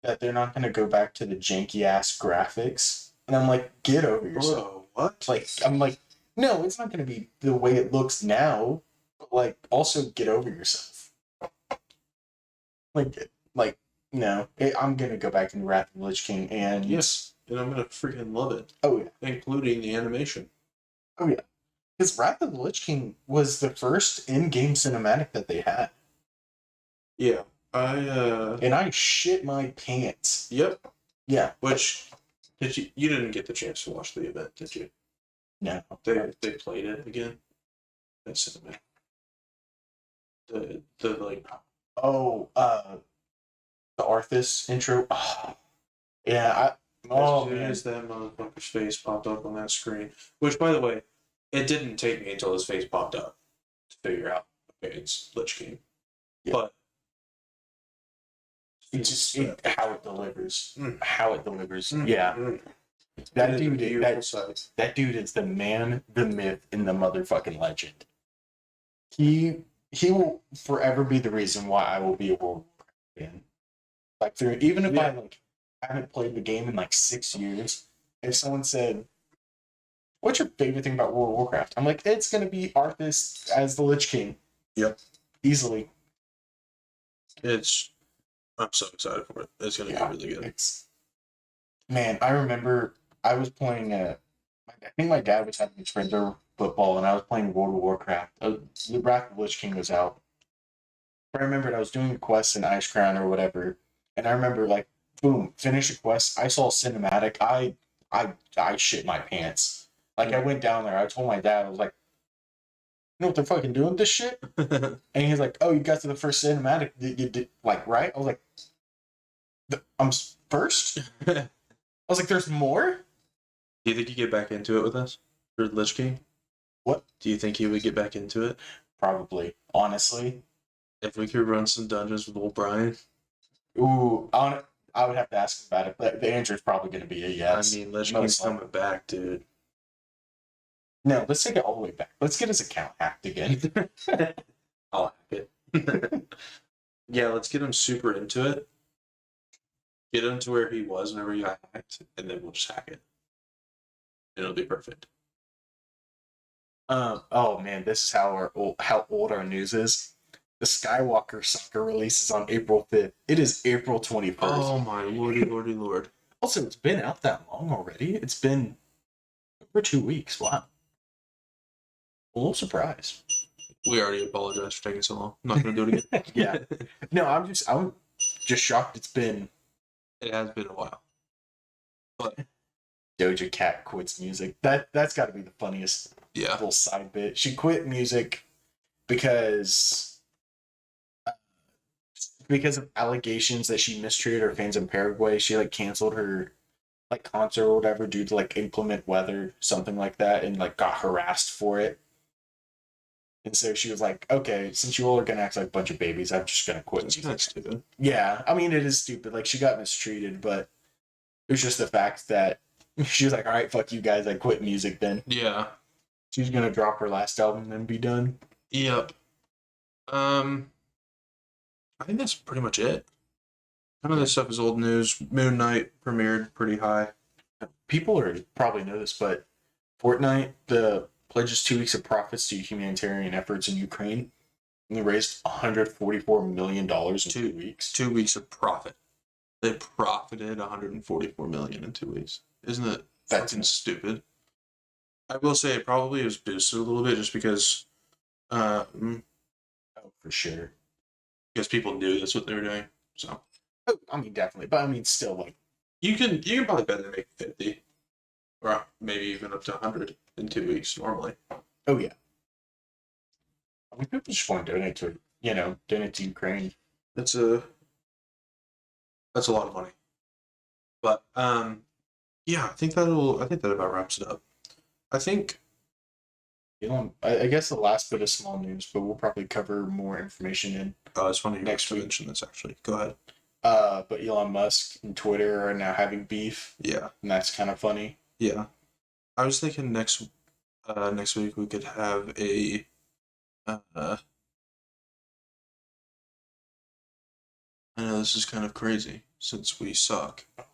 that they're not going to go back to the janky ass graphics. And I'm like, get over yourself.
Bro, what?
Like, I'm like, no, it's not going to be the way it looks now. But like, also get over yourself. Like, no, I'm going to go back into Wrath of the Lich King, and
yes, and I'm gonna freaking love it.
Oh yeah,
including the animation.
Oh yeah, because Wrath of the Lich King was the first in-game cinematic that they had.
Yeah,
and I shit my pants.
Yep.
Yeah.
Which did you didn't get the chance to watch the event, did you?
No.
They played it again. That cinematic. The like.
Oh, the Arthas intro. Oh, yeah.
As that motherfucker's face popped up on that screen. Which, by the way, it didn't take me until his face popped up to figure out, okay, it's Lich King. Yeah. But
it's just how it delivers. How it delivers.
Mm.
Yeah.
Mm.
That dude is the man, the myth, and the motherfucking legend. He will forever be the reason why I will be a World of Warcraft fan. Like even if I haven't played the game in like 6 years, if someone said, "What's your favorite thing about World of Warcraft?" I'm like, it's gonna be Arthas as the Lich King.
Yep.
Easily.
I'm so excited for it. It's gonna be really good.
Man, I remember I was playing I think my dad was having his friends over football, and I was playing World of Warcraft. The Wrath of the Lich King was out. I remembered I was doing a quest in Ice Crown or whatever, and I remember like, boom, finish a quest. I saw cinematic. I shit my pants. Like I went down there. I told my dad, I was like, "You know what they're fucking doing with this shit?" And he's like, "Oh, you got to the first cinematic. You did like right?" I was like, "I'm first." I was like, "There's more."
Do you think you get back into it with us for Lich King?
What?
Do you think he would get back into it?
Probably. Honestly.
If we could run some dungeons with old Brian.
Ooh, I would have to ask him about it, but the answer is probably going to be a yes.
I mean, Lich King's coming back, dude.
No, let's take it all the way back. Let's get his account hacked again.
I'll hack it. Yeah, let's get him super into it. Get him to where he was whenever he got hacked, and then we'll just hack it. And it'll be perfect.
Oh man, this is how old our news is. The Skywalker saga releases on April 5th. It is April 21st.
Oh my lordy, lordy, lord.
Also, it's been out that long already. It's been over 2 weeks. Wow. A little surprised.
We already apologize for taking so long. I'm not going to do it again.
Yeah. No, I'm just shocked it's been.
It has been a while. But
Doja Cat quits music. That's got to be the funniest little side bit. She quit music because of allegations that she mistreated her fans in Paraguay. She like canceled her like concert or whatever due to like inclement weather, something like that, and like got harassed for it. And so she was like, "Okay, since you all are gonna act like a bunch of babies, I'm just gonna quit."
That's kind of stupid.
Yeah, I mean it is stupid. Like she got mistreated, but it was just the fact that she was like, "All right, fuck you guys, I quit music then."
Yeah.
She's gonna drop her last album and then be done.
Yep. I think that's pretty much it. None of this stuff is old news. Moon Knight premiered pretty high.
People already probably know this, but Fortnite pledges 2 weeks of profits to humanitarian efforts in Ukraine. And they raised $144 million in 2 weeks.
2 weeks of profit. They profited $144 million in 2 weeks. Isn't it fucking stupid? I will say it probably was boosted a little bit just because
oh, for sure.
Because people knew that's what they were doing. So
I mean definitely. But I mean still like
you can probably bet they make 50. Or maybe even up to 100 in 2 weeks normally.
Oh yeah. I mean people just want to donate to donate to Ukraine.
That's a lot of money. But yeah, I think that about wraps it up. I think
I guess the last bit of small news, but we'll probably cover more information in
Oh, it's funny you
next week.
mention this actually. Go ahead.
But Elon Musk and Twitter are now having beef,
Yeah.
and that's kind of funny.
Yeah. I was thinking next week we could have a I know this is kind of crazy since we suck. We'll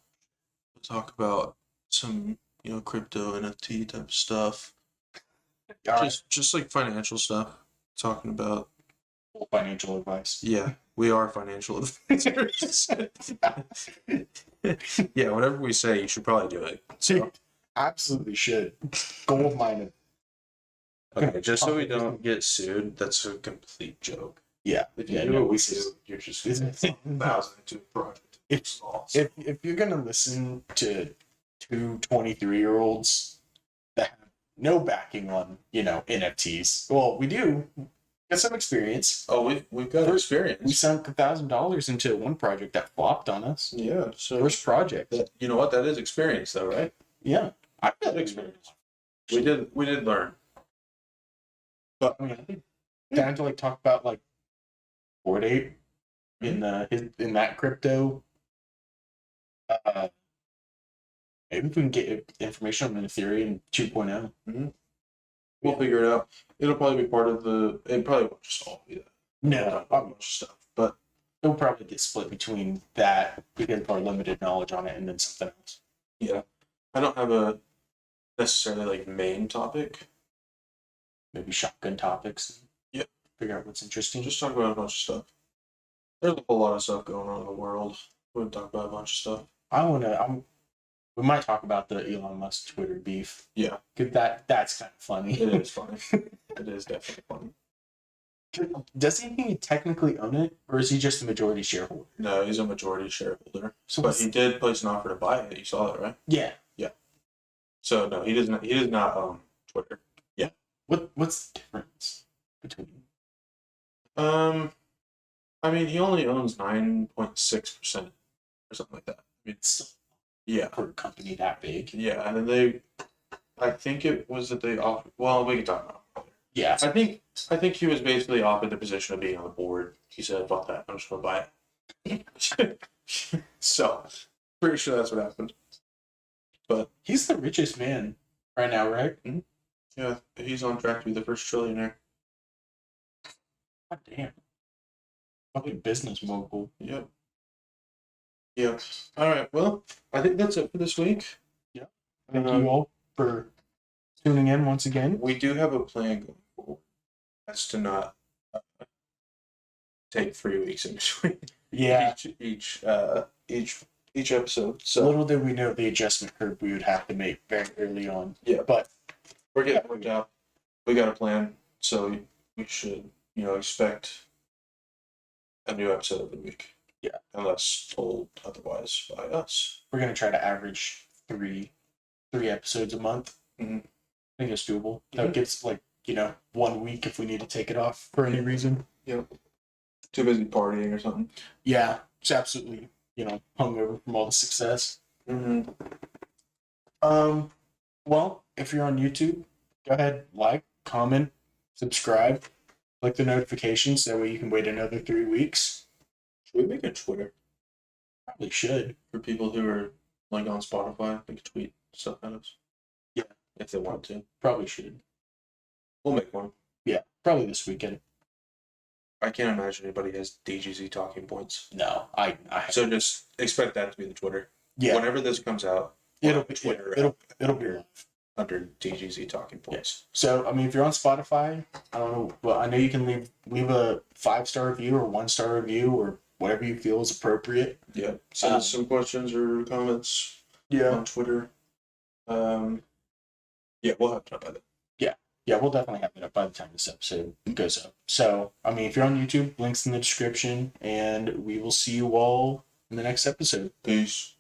talk about some, crypto NFT type stuff.
All right.
Just like financial stuff. Talking about
Financial advice.
yeah, we are financial advisors. Yeah, whatever we say, you should probably do it. So
Absolutely should. Gold mine.
okay, just so we don't get sued, that's a complete joke.
Yeah.
If you
Yeah,
do
no,
what we
this is-
do, you're just $1,000 into a project.
If you're gonna listen to two 23-year-olds that have no backing on, NFTs, well, we do got some experience.
Oh, we've got experience.
We sunk $1,000 into one project that flopped on us.
Yeah, so
First project.
you know what? That is experience, though, right?
Yeah, I've got experience.
We did learn.
But I think down to talk about Bored Ape in that crypto. Maybe if we can get information on Ethereum 2.0.
Mm-hmm. We'll figure it out. It'll probably be part of the. It probably won't just all be that.
No,
We'll talk about a bunch of stuff, but
it'll probably get split between that because of our limited knowledge on it and then something else.
yeah, I don't have a necessarily main topic.
Maybe shotgun topics.
Yep.
Figure out what's interesting.
Just talk about a bunch of stuff. There's a whole lot of stuff going on in the world. We're gonna talk about a bunch of stuff.
We might talk about the Elon Musk Twitter beef.
Yeah.
Cause that's kind of funny.
It is funny. It is definitely funny.
Does he technically own it, or is he just a majority shareholder?
No, he's a majority shareholder.
So
but he did place an offer to buy it. You saw that, right?
Yeah.
Yeah. So no, he does not own Twitter. Yeah.
What's the difference between?
I mean, he only owns 9.6% or something like that. I mean,
Still
yeah,
for a company that big.
yeah, and then I think it was that they offered. Well, we can talk about it.
Yeah.
I think he was basically offered the position of being on the board. He said, "Fuck that, I'm just gonna buy it." So, pretty sure that's what happened. But
He's the richest man right now, right?
yeah, he's on track to be the first trillionaire.
God damn. Fucking business mogul.
Yep. Yep. All right. Well, I think that's it for this week.
Thank you all for tuning in once again.
We do have a plan going forward. That's to not take 3 weeks in between.
Yeah.
Each episode. So
Little did we know the adjustment curve we would have to make very early on.
Yeah.
But
we're getting worked out. We got a plan, so we should, expect a new episode every week.
Yeah.
Unless told otherwise by us.
we're gonna try to average three episodes a month.
Mm-hmm.
I think it's doable. That gets 1 week if we need to take it off for any reason.
Yep. Too busy partying or something.
Yeah, it's absolutely hungover from all the success.
Mm-hmm.
Well, if you're on YouTube, go ahead, comment, subscribe, click the notifications. That way you can wait another 3 weeks.
Should we make a Twitter
Probably should.
for people who are on Spotify? They can tweet stuff at us.
Yeah.
If they want to.
Probably should.
We'll make one.
Yeah, probably this weekend.
I can't imagine anybody has DGZ talking points.
No, I
So just expect that to be the Twitter.
yeah.
Whenever this comes out,
It'll be
Twitter
it'll be live.
under DGZ talking points.
So I mean, if you're on Spotify, I don't know, but I know you can leave a 5-star review or 1-star review or whatever you feel is appropriate.
Yeah. Send us some questions or comments on Twitter. Yeah, we'll have it up by then.
Yeah, we'll definitely have it up by the time this episode goes up. So I mean, if you're on YouTube, links in the description, and we will see you all in the next episode.
Peace.